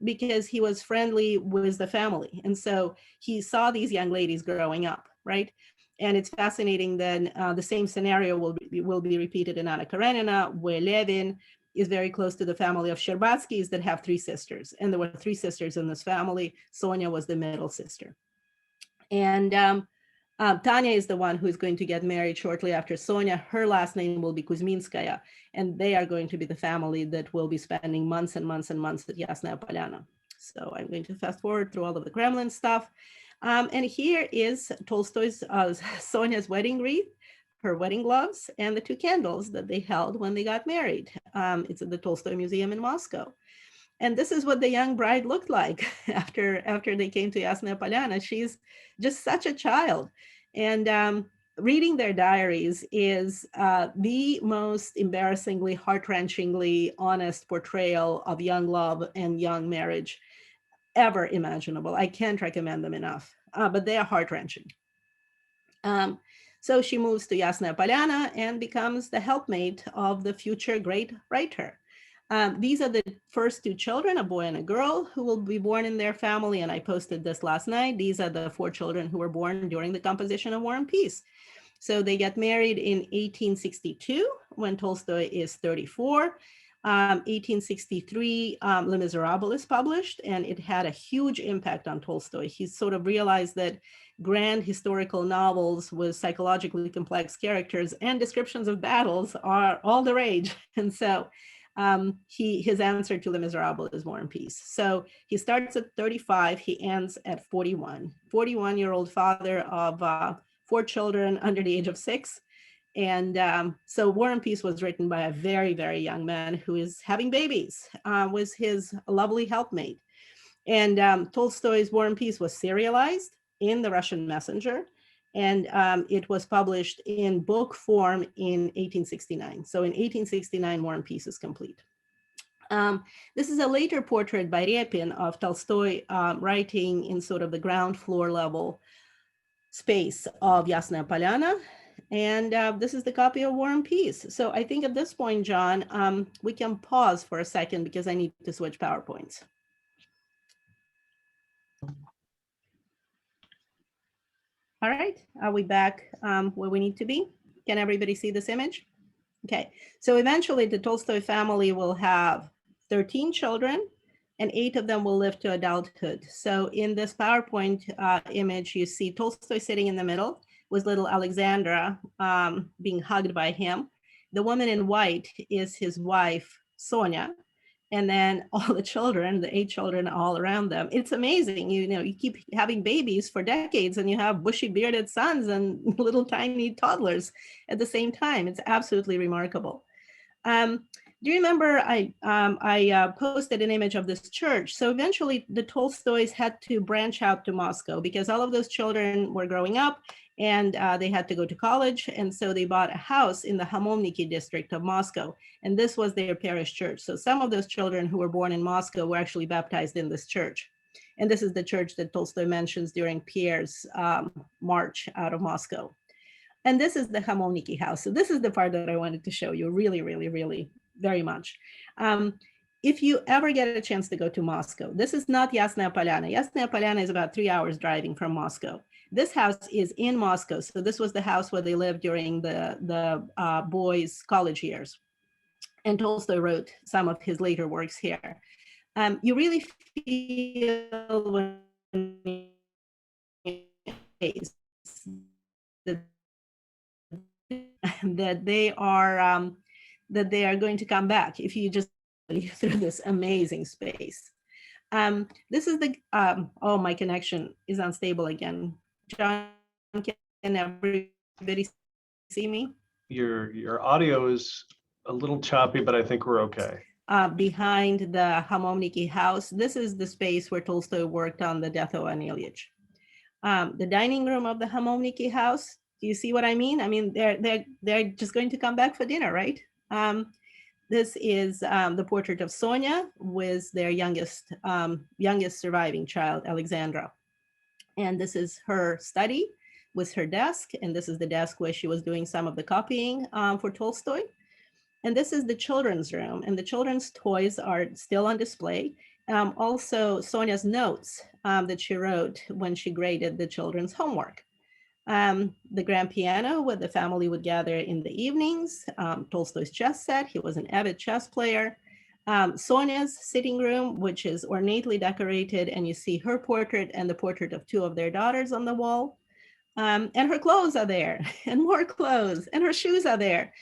because he was friendly with the family. And so he saw these young ladies growing up, right? And it's fascinating that the same scenario will be repeated in Anna Karenina, where Levin is very close to the family of Sherbatskys that have 3 sisters. And there were 3 sisters in this family. Sonia was the middle sister. And Tanya is the one who is going to get married shortly after Sonia. Her last name will be Kuzminskaya, and they are going to be the family that will be spending months and months and months at Yasnaya Polyana. So I'm going to fast forward through all of the Kremlin stuff. And here is Tolstoy's Sonia's wedding wreath, her wedding gloves, and the 2 candles that they held when they got married. It's at the Tolstoy Museum in Moscow. And this is what the young bride looked like after they came to Yasnaya Polyana. She's just such a child. And reading their diaries is the most embarrassingly, heart-wrenchingly honest portrayal of young love and young marriage ever imaginable. I can't recommend them enough, but they are heart-wrenching. So she moves to Yasnaya Polyana and becomes the helpmate of the future great writer. These are the first 2 children, a boy and a girl, who will be born in their family. And I posted this last night. These are the 4 children who were born during the composition of War and Peace. So they get married in 1862 when Tolstoy is 34. 1863, Les Miserables is published, and it had a huge impact on Tolstoy. He sort of realized that grand historical novels with psychologically complex characters and descriptions of battles are all the rage. And so his answer to Les Miserables is War and Peace. So he starts at 35, he ends at 41. 41-year-old father of 4 children under the age of 6. So War and Peace was written by a very, very young man who is having babies with his lovely helpmate. And Tolstoy's War and Peace was serialized in the Russian Messenger, and it was published in book form in 1869. So in 1869, War and Peace is complete. This is a later portrait by Repin of Tolstoy writing in sort of the ground floor level space of Yasnaya Polyana. And this is the copy of War and Peace. So I think at this point, John, we can pause for a second because I need to switch PowerPoints. All right, are we back where we need to be? Can everybody see this image? Okay, so eventually the Tolstoy family will have 13 children and 8 of them will live to adulthood. So in this PowerPoint image, you see Tolstoy sitting in the middle with little Alexandra being hugged by him. The woman in white is his wife, Sonia. And then all the children, the 8 children all around them. It's amazing. You know, you keep having babies for decades and you have bushy bearded sons and little tiny toddlers at the same time. It's absolutely remarkable. Do you remember I posted an image of this church? So eventually the Tolstoys had to branch out to Moscow because all of those children were growing up and they had to go to college. And so they bought a house in the Hamoniki district of Moscow. And this was their parish church. So some of those children who were born in Moscow were actually baptized in this church. And this is the church that Tolstoy mentions during Pierre's march out of Moscow. And this is the Hamoniki House. So this is the part that I wanted to show you really, really, really very much. If you ever get a chance to go to Moscow, this is not Yasnaya Polyana. Yasnaya Polyana is about 3 hours driving from Moscow. This house is in Moscow. So this was the house where they lived during the boys' college years. And Tolstoy wrote some of his later works here. You really feel when that they are going to come back if you just through this amazing space. This is the oh, my connection is unstable again. John, can everybody see me? Your audio is a little choppy, but I think we're okay. Behind the Hamoniki House, this is the space where Tolstoy worked on the death of Ivan Ilyich. The dining room of the Hamoniki House. Do you see what I mean? I mean, they're just going to come back for dinner, right? This is the portrait of Sonia with their youngest surviving child, Alexandra. And this is her study with her desk. And this is the desk where she was doing some of the copying for Tolstoy. And this is the children's room. And the children's toys are still on display. Also, Sonia's notes that she wrote when she graded the children's homework. The grand piano where the family would gather in the evenings, Tolstoy's chess set, he was an avid chess player. Sonia's sitting room, which is ornately decorated, and you see her portrait and the portrait of 2 of their daughters on the wall. And her clothes are there, and more clothes, and her shoes are there.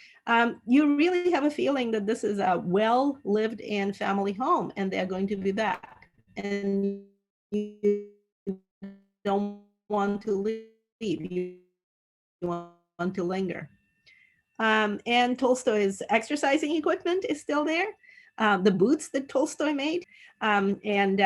You really have a feeling that this is a well lived in family home, and they're going to be back. And you don't want to leave. You want to linger. And Tolstoy's exercising equipment is still there. The boots that Tolstoy made, and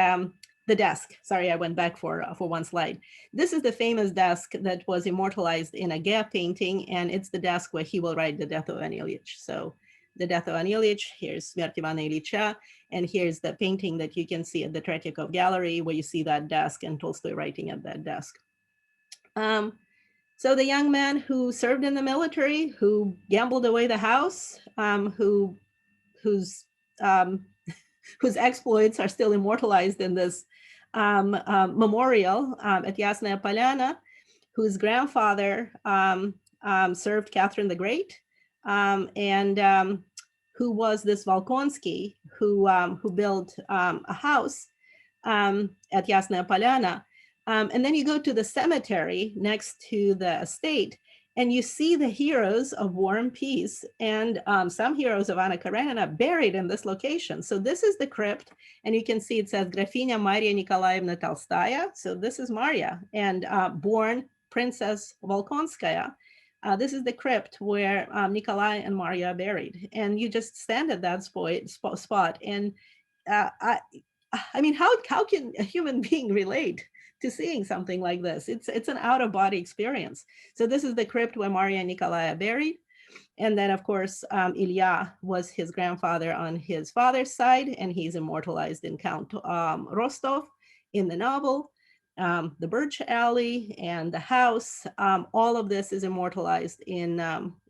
the desk. Sorry, I went back for one slide. This is the famous desk that was immortalized in a Gap painting, and it's the desk where he will write the death of Ivan Ilyich. So the death of Ivan Ilyich, here's Smert Ivana Ilyicha, and here's the painting that you can see at the Tretyakov Gallery, where you see that desk and Tolstoy writing at that desk. So the young man who served in the military, who gambled away the house, whose exploits are still immortalized in this memorial at Yasnaya Polyana, whose grandfather served Catherine the Great, and who was this Volkonsky who built a house at Yasnaya Polyana. And then you go to the cemetery next to the estate, and you see the heroes of War and Peace and some heroes of Anna Karenina buried in this location. So this is the crypt, and you can see it says Grafinya Maria Nikolaevna Tolstaya. So this is Maria, and born Princess Volkonskaya, This is the crypt where Nikolai and Maria are buried. And you just stand at that spot. And I mean, how can a human being relate to seeing something like this? It's an out of body experience. So this is the crypt where Maria and Nikolai are buried. And then, of course, Ilya was his grandfather on his father's side, and he's immortalized in Count Rostov in the novel. The Birch Alley and the house, all of this is immortalized in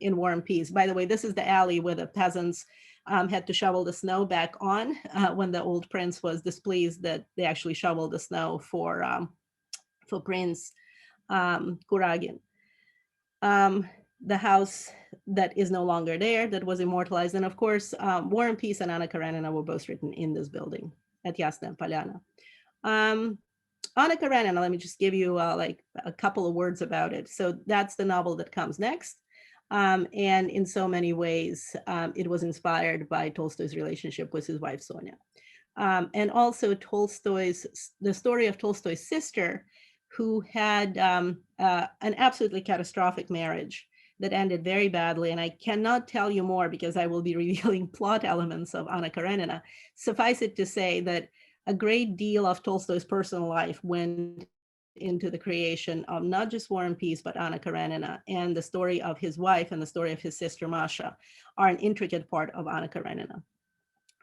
War and Peace. By the way, this is the alley where the peasants had to shovel the snow back on when the old prince was displeased that they actually shoveled the snow for Prince Kuragin. The house that is no longer there, that was immortalized. And of course, War and Peace and Anna Karenina were both written in this building at Yasna Polyana. Anna Karenina, let me just give you like a couple of words about it. So that's the novel that comes next. And in so many ways, it was inspired by Tolstoy's relationship with his wife, Sonia. And also the story of Tolstoy's sister, who had an absolutely catastrophic marriage that ended very badly. And I cannot tell you more because I will be revealing plot elements of Anna Karenina. Suffice it to say that a great deal of Tolstoy's personal life went into the creation of not just War and Peace, but Anna Karenina. And the story of his wife and the story of his sister Masha are an intricate part of Anna Karenina.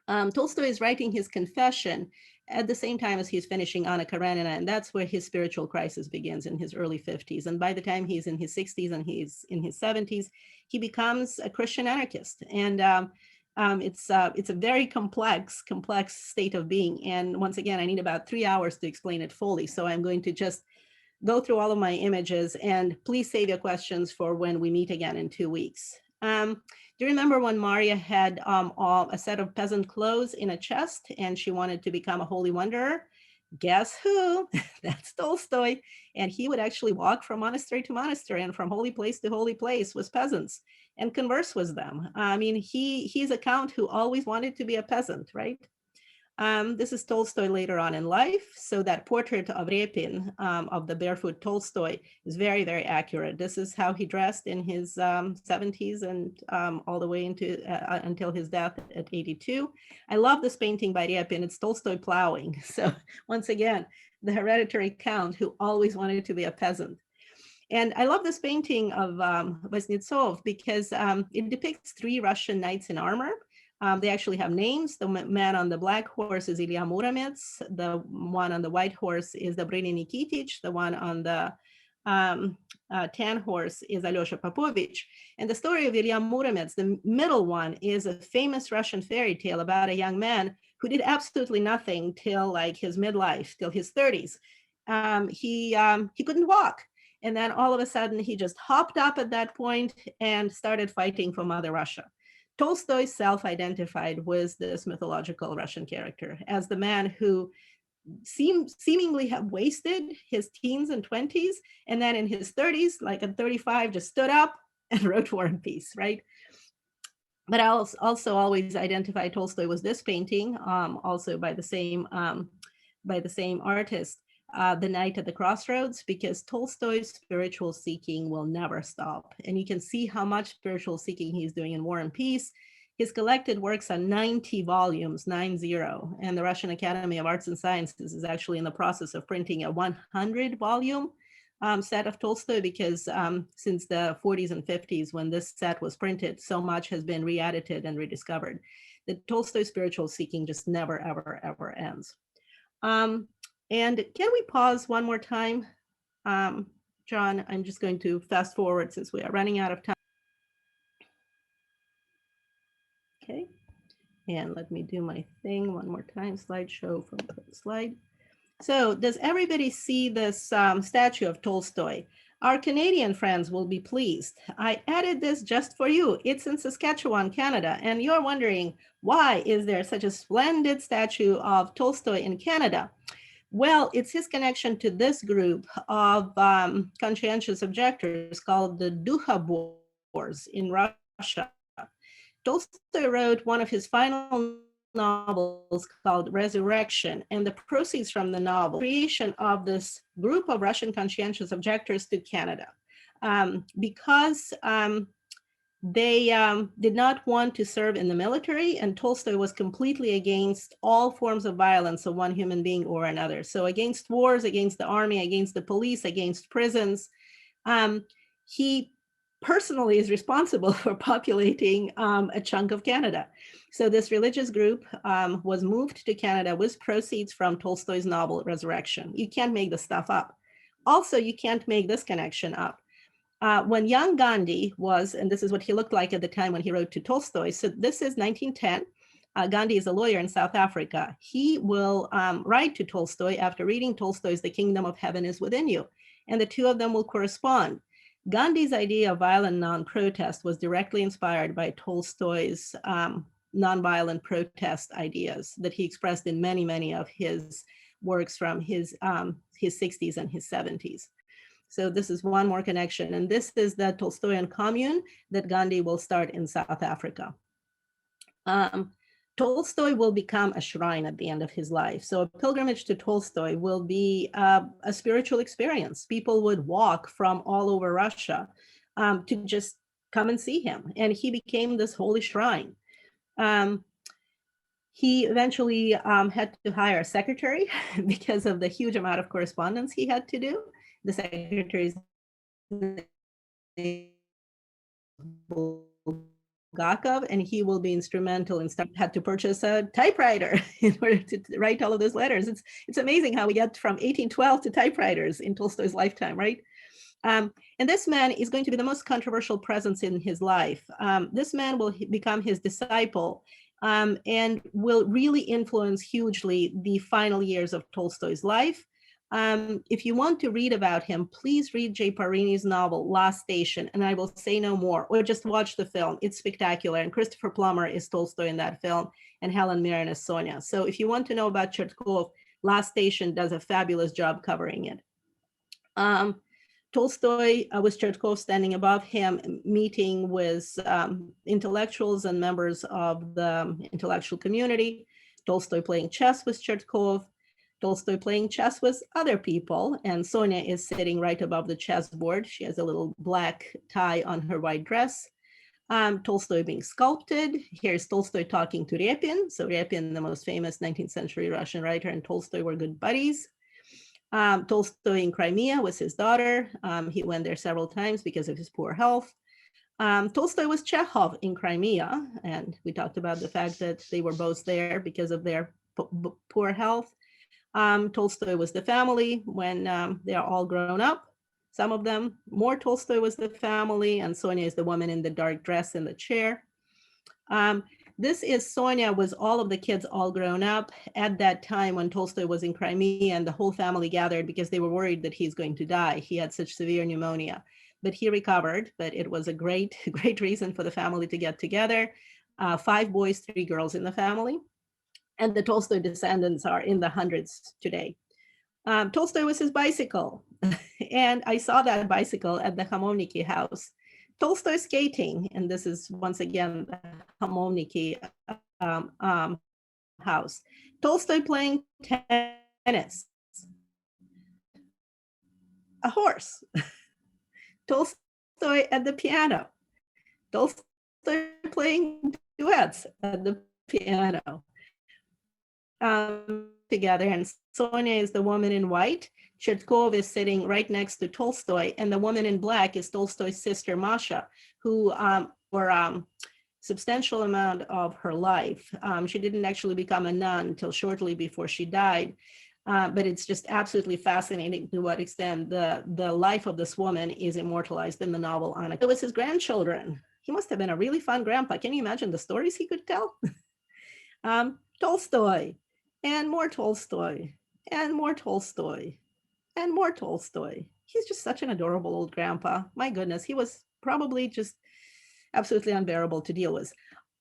Tolstoy is writing his confession at the same time as he's finishing Anna Karenina, and that's where his spiritual crisis begins in his early 50s. And by the time he's in his 60s and he's in his 70s, he becomes a Christian anarchist. And it's a very complex state of being. And once again, I need about 3 hours to explain it fully. So I'm going to just go through all of my images, and please save your questions for when we meet again in 2 weeks. Do you remember when Maria had a set of peasant clothes in a chest and she wanted to become a holy wanderer? Guess who? That's Tolstoy. And he would actually walk from monastery to monastery and from holy place to holy place with peasants and converse with them. I mean, he's a count who always wanted to be a peasant, right? This is Tolstoy later on in life. So that portrait of Repin, of the barefoot Tolstoy, is very, very accurate. This is how he dressed in his 70s and all the way into until his death at 82. I love this painting by Repin. It's Tolstoy plowing. So once again, the hereditary count who always wanted to be a peasant. And I love this painting of Vaznetsov because it depicts 3 Russian knights in armor. They actually have names. The man on the black horse is Ilya Muromets. The one on the white horse is Dobryny Nikitich. The one on the tan horse is Alyosha Popovich. And the story of Ilya Muromets, the middle one, is a famous Russian fairy tale about a young man who did absolutely nothing till like his midlife, till his 30s. He couldn't walk. And then all of a sudden, he just hopped up at that point and started fighting for Mother Russia. Tolstoy self-identified with this mythological Russian character as the man who seemingly have wasted his teens and 20s, and then in his 30s, like at 35, just stood up and wrote War and Peace, right? But I also always identify Tolstoy with this painting, also by the same artist. The Night at the Crossroads, because Tolstoy's spiritual seeking will never stop. And you can see how much spiritual seeking he's doing in War and Peace. His collected works are 90 volumes, 90, and the Russian Academy of Arts and Sciences is actually in the process of printing a 100-volume set of Tolstoy, because since the 40s and 50s, when this set was printed, so much has been re-edited and rediscovered. The Tolstoy spiritual seeking just never, ever, ever ends. And can we pause one more time? John, I'm just going to fast forward since we are running out of time. Okay, and let me do my thing one more time, slideshow from the slide. So does everybody see this statue of Tolstoy? Our Canadian friends will be pleased. I added this just for you. It's in Saskatchewan, Canada, and you're wondering, why is there such a splendid statue of Tolstoy in Canada? Well, it's his connection to this group of conscientious objectors called the Dukhabors in Russia. Tolstoy wrote one of his final novels called Resurrection, and the proceeds from the novel, creation of this group of Russian conscientious objectors to Canada. because they did not want to serve in the military, and Tolstoy was completely against all forms of violence of one human being or another. So against wars, against the army, against the police, against prisons. He personally is responsible for populating a chunk of Canada. So this religious group was moved to Canada with proceeds from Tolstoy's novel Resurrection. You can't make this stuff up. Also, you can't make this connection up. When young Gandhi was, and this is what he looked like at the time when he wrote to Tolstoy, so this is 1910. Gandhi is a lawyer in South Africa. He will write to Tolstoy after reading Tolstoy's The Kingdom of Heaven is Within You, and the two of them will correspond. Gandhi's idea of violent non-protest was directly inspired by Tolstoy's nonviolent protest ideas that he expressed in many, many of his works from his 60s and his 70s. So this is one more connection. And this is the Tolstoyan Commune that Gandhi will start in South Africa. Tolstoy will become a shrine at the end of his life. So a pilgrimage to Tolstoy will be a spiritual experience. People would walk from all over Russia to just come and see him. And he became this holy shrine. He eventually had to hire a secretary because of the huge amount of correspondence he had to do. The secretary's name Bulgakov, and he will be instrumental in had to purchase a typewriter in order to write all of those letters. It's amazing how we get from 1812 to typewriters in Tolstoy's lifetime, right? And this man is going to be the most controversial presence in his life. This man will become his disciple and will really influence hugely the final years of Tolstoy's life. If you want to read about him, please read Jay Parini's novel, Last Station, and I will say no more, or just watch the film. It's spectacular. And Christopher Plummer is Tolstoy in that film, and Helen Mirren is Sonia. So if you want to know about Chertkov, Last Station does a fabulous job covering it. Tolstoy, with Chertkov standing above him, meeting with intellectuals and members of the intellectual community, Tolstoy playing chess with Chertkov, Tolstoy playing chess with other people, and Sonia is sitting right above the chessboard. She has a little black tie on her white dress. Tolstoy being sculpted. Here's Tolstoy talking to Repin. So Repin, the most famous 19th century Russian writer, and Tolstoy were good buddies. Tolstoy in Crimea with his daughter. He went there several times because of his poor health. Tolstoy was Chekhov in Crimea, and we talked about the fact that they were both there because of their poor health. Tolstoy was the family when they are all grown up. Some of them, more Tolstoy was the family, and Sonia is the woman in the dark dress in the chair. This is Sonia with all of the kids all grown up at that time when Tolstoy was in Crimea, and the whole family gathered because they were worried that he's going to die. He had such severe pneumonia, but he recovered. But it was a great, great reason for the family to get together. 5 boys, 3 girls in the family. And the Tolstoy descendants are in the hundreds today. Tolstoy was his bicycle. And I saw that bicycle at the Hamoniki House. Tolstoy skating, and this is once again the Hamoniki house. Tolstoy playing tennis. A horse. Tolstoy at the piano. Tolstoy playing duets at the piano. Together, and Sonia is the woman in white. Chertkov is sitting right next to Tolstoy, and the woman in black is Tolstoy's sister Masha, who for a substantial amount of her life, she didn't actually become a nun until shortly before she died, but it's just absolutely fascinating to what extent the life of this woman is immortalized in the novel Anna. It was his grandchildren. He must have been a really fun grandpa. Can you imagine the stories he could tell? Tolstoy, and more Tolstoy, and more Tolstoy, and more Tolstoy. He's just such an adorable old grandpa. My goodness, he was probably just absolutely unbearable to deal with.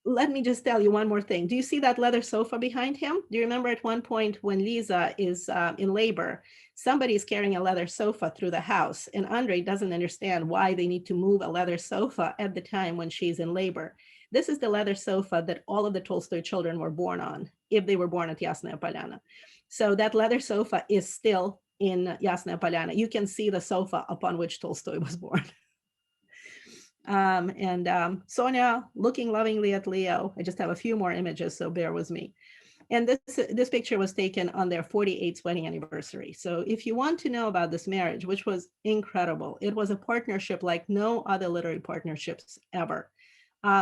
Let me just tell you one more thing. Do you see that leather sofa behind him? Do you remember at one point when Lisa is in labor, somebody is carrying a leather sofa through the house, and Andrei doesn't understand why they need to move a leather sofa at the time when she's in labor. This is the leather sofa that all of the Tolstoy children were born on, if they were born at Yasnaya Polyana. So that leather sofa is still in Yasnaya Polyana. You can see the sofa upon which Tolstoy was born. Sonia looking lovingly at Leo. I just have a few more images, so bear with me. And this picture was taken on their 48th wedding anniversary. So if you want to know about this marriage, which was incredible, it was a partnership like no other literary partnerships ever.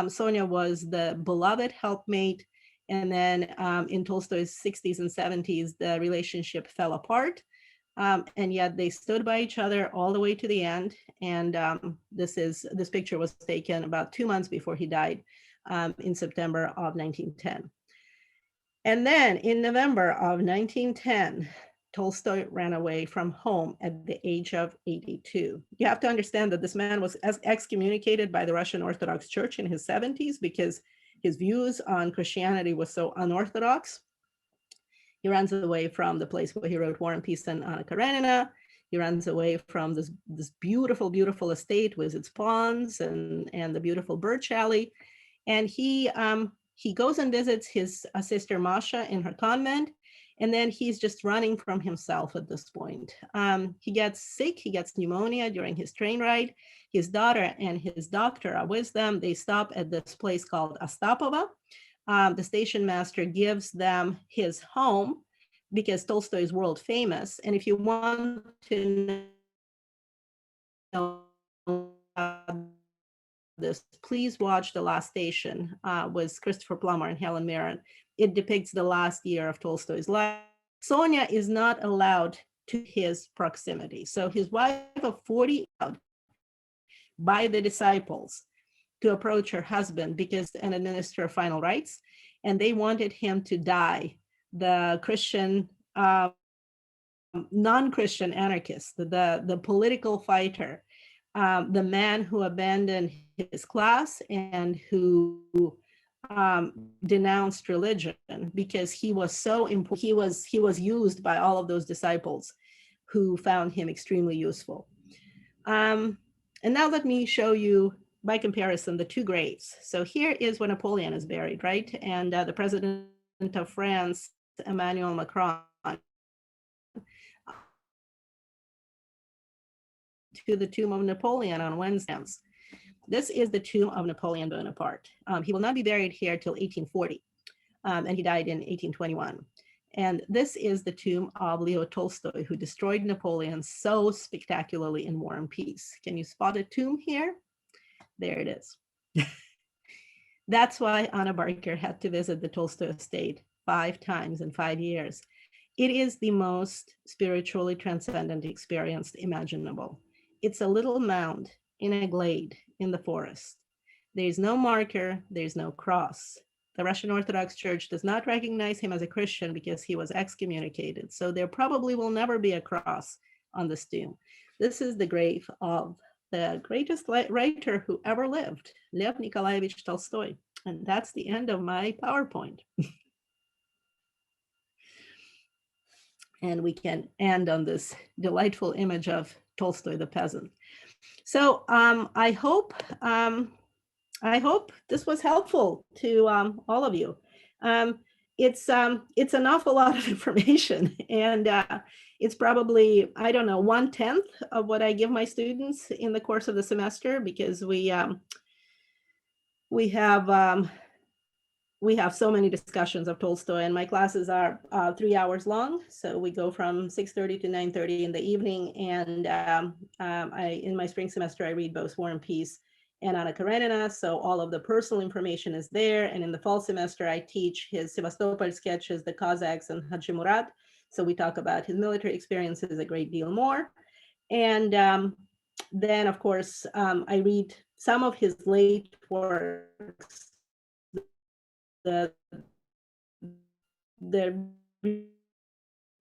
Sonia was the beloved helpmate. And then in Tolstoy's 60s and 70s, the relationship fell apart. And yet they stood by each other all the way to the end. And this picture was taken about 2 months before he died in September of 1910. And then in November of 1910, Tolstoy ran away from home at the age of 82. You have to understand that this man was excommunicated by the Russian Orthodox Church in his 70s because his views on Christianity was so unorthodox. He runs away from the place where he wrote War and Peace and Anna Karenina. He runs away from this beautiful, beautiful estate with its ponds and the beautiful birch alley. And he goes and visits his sister Masha in her convent, and then he's just running from himself at this point. He gets sick, he gets pneumonia during his train ride. His daughter and his doctor are with them. They stop at this place called Astapova. The station master gives them his home because Tolstoy is world famous. And if you want to know this, please watch The Last Station with Christopher Plummer and Helen Mirren. It depicts the last year of Tolstoy's life. Sonia is not allowed to his proximity. So his wife of 40 by the disciples to approach her husband because and administer final rites, and they wanted him to die. The Christian, non-Christian anarchist, the political fighter, the man who abandoned his class and who denounced religion because he was so important. He was used by all of those disciples who found him extremely useful. And now let me show you, by comparison, the two graves. So here is where Napoleon is buried, right? And the president of France, Emmanuel Macron, to the tomb of Napoleon on Wednesday. This is the tomb of Napoleon Bonaparte. He will not be buried here till 1840, and he died in 1821. And this is the tomb of Leo Tolstoy, who destroyed Napoleon so spectacularly in War and Peace. Can you spot a tomb here? There it is. That's why Anna Barker had to visit the Tolstoy estate 5 times in 5 years. It is the most spiritually transcendent experience imaginable. It's a little mound in a glade in the forest. There's no marker, there's no cross. The Russian Orthodox Church does not recognize him as a Christian because he was excommunicated. So there probably will never be a cross on this tomb. This is the grave of the greatest writer who ever lived, Lev Nikolaevich Tolstoy. And that's the end of my PowerPoint. And we can end on this delightful image of Tolstoy the peasant. So I hope this was helpful to all of you. It's an awful lot of information, and it's probably, I don't know, 1/10 of what I give my students in the course of the semester, because we have so many discussions of Tolstoy, and my classes are 3 hours long. So we go from 6:30 to 9:30 in the evening. And in my spring semester, I read both War and Peace and Anna Karenina. So all of the personal information is there. And in the fall semester, I teach his Sevastopol sketches, the Kazakhs, and Haji Murat. So we talk about his military experiences a great deal more. And then, of course, I read some of his late works. The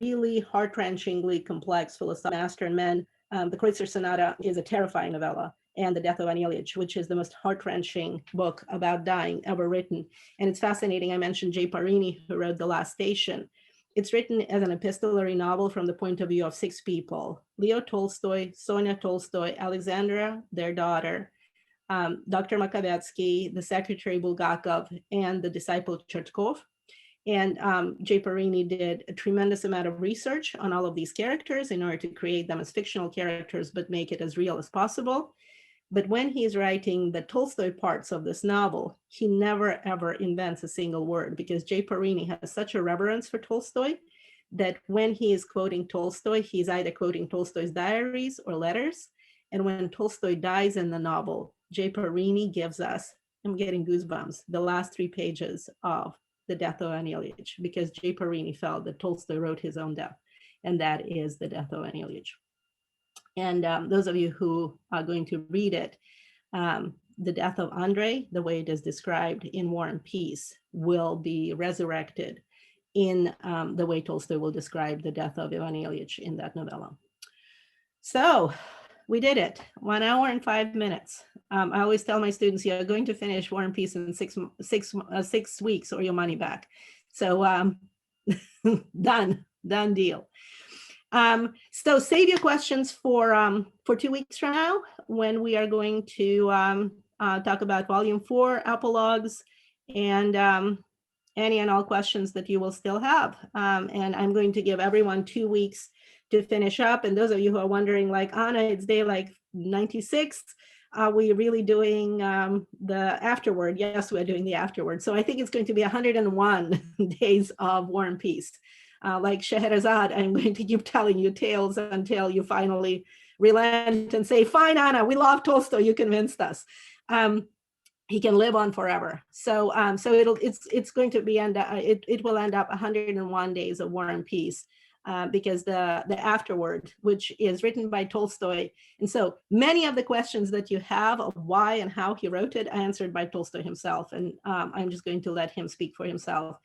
really heart-wrenchingly complex philosophical Master and Men. The Kreutzer Sonata is a terrifying novella, and The Death of An Ilyich, which is the most heart-wrenching book about dying ever written. And it's fascinating. I mentioned J. Parini, who wrote The Last Station. It's written as an epistolary novel from the point of view of 6 people: Leo Tolstoy, Sonia Tolstoy, Alexandra, their daughter, Dr. Makovetsky, the secretary Bulgakov, and the disciple Chertkov. And J. Parini did a tremendous amount of research on all of these characters in order to create them as fictional characters, but make it as real as possible. But when he's writing the Tolstoy parts of this novel, he never, ever invents a single word, because J. Parini has such a reverence for Tolstoy that when he is quoting Tolstoy, he's either quoting Tolstoy's diaries or letters. And when Tolstoy dies in the novel, J. Parini gives us, I'm getting goosebumps, the last 3 pages of The Death of Ivan Ilyich, because J. Parini felt that Tolstoy wrote his own death, and that is The Death of Ivan Ilyich. And those of you who are going to read it, the death of Andrei, the way it is described in War and Peace, will be resurrected in the way Tolstoy will describe the death of Ivan Ilyich in that novella. So we did it, 1 hour and 5 minutes. I always tell my students, you're going to finish War and Peace in 6 weeks or your money back. So done deal. So save your questions for 2 weeks from now, when we are going to talk about Volume 4 epilogues and any and all questions that you will still have. And I'm going to give everyone 2 weeks to finish up. And those of you who are wondering, like, Anna, it's day like 96. Are we really doing the afterword? Yes, we're doing the afterword. So I think it's going to be 101 days of War and Peace. Like Scheherazade, I'm going to keep telling you tales until you finally relent and say, fine, Anna, we love Tolstoy, you convinced us. He can live on forever. So it's going to be, it will end up 101 days of War and Peace, because the afterword, which is written by Tolstoy. And so many of the questions that you have of why and how he wrote it, answered by Tolstoy himself. And I'm just going to let him speak for himself.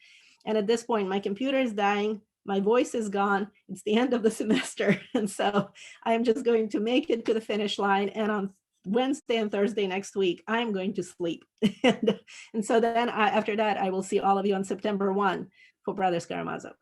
And at this point, my computer is dying. My voice is gone. It's the end of the semester. And so I'm just going to make it to the finish line. And on Wednesday and Thursday next week, I'm going to sleep. And so then after that, I will see all of you on September 1 for Brothers Karamazov.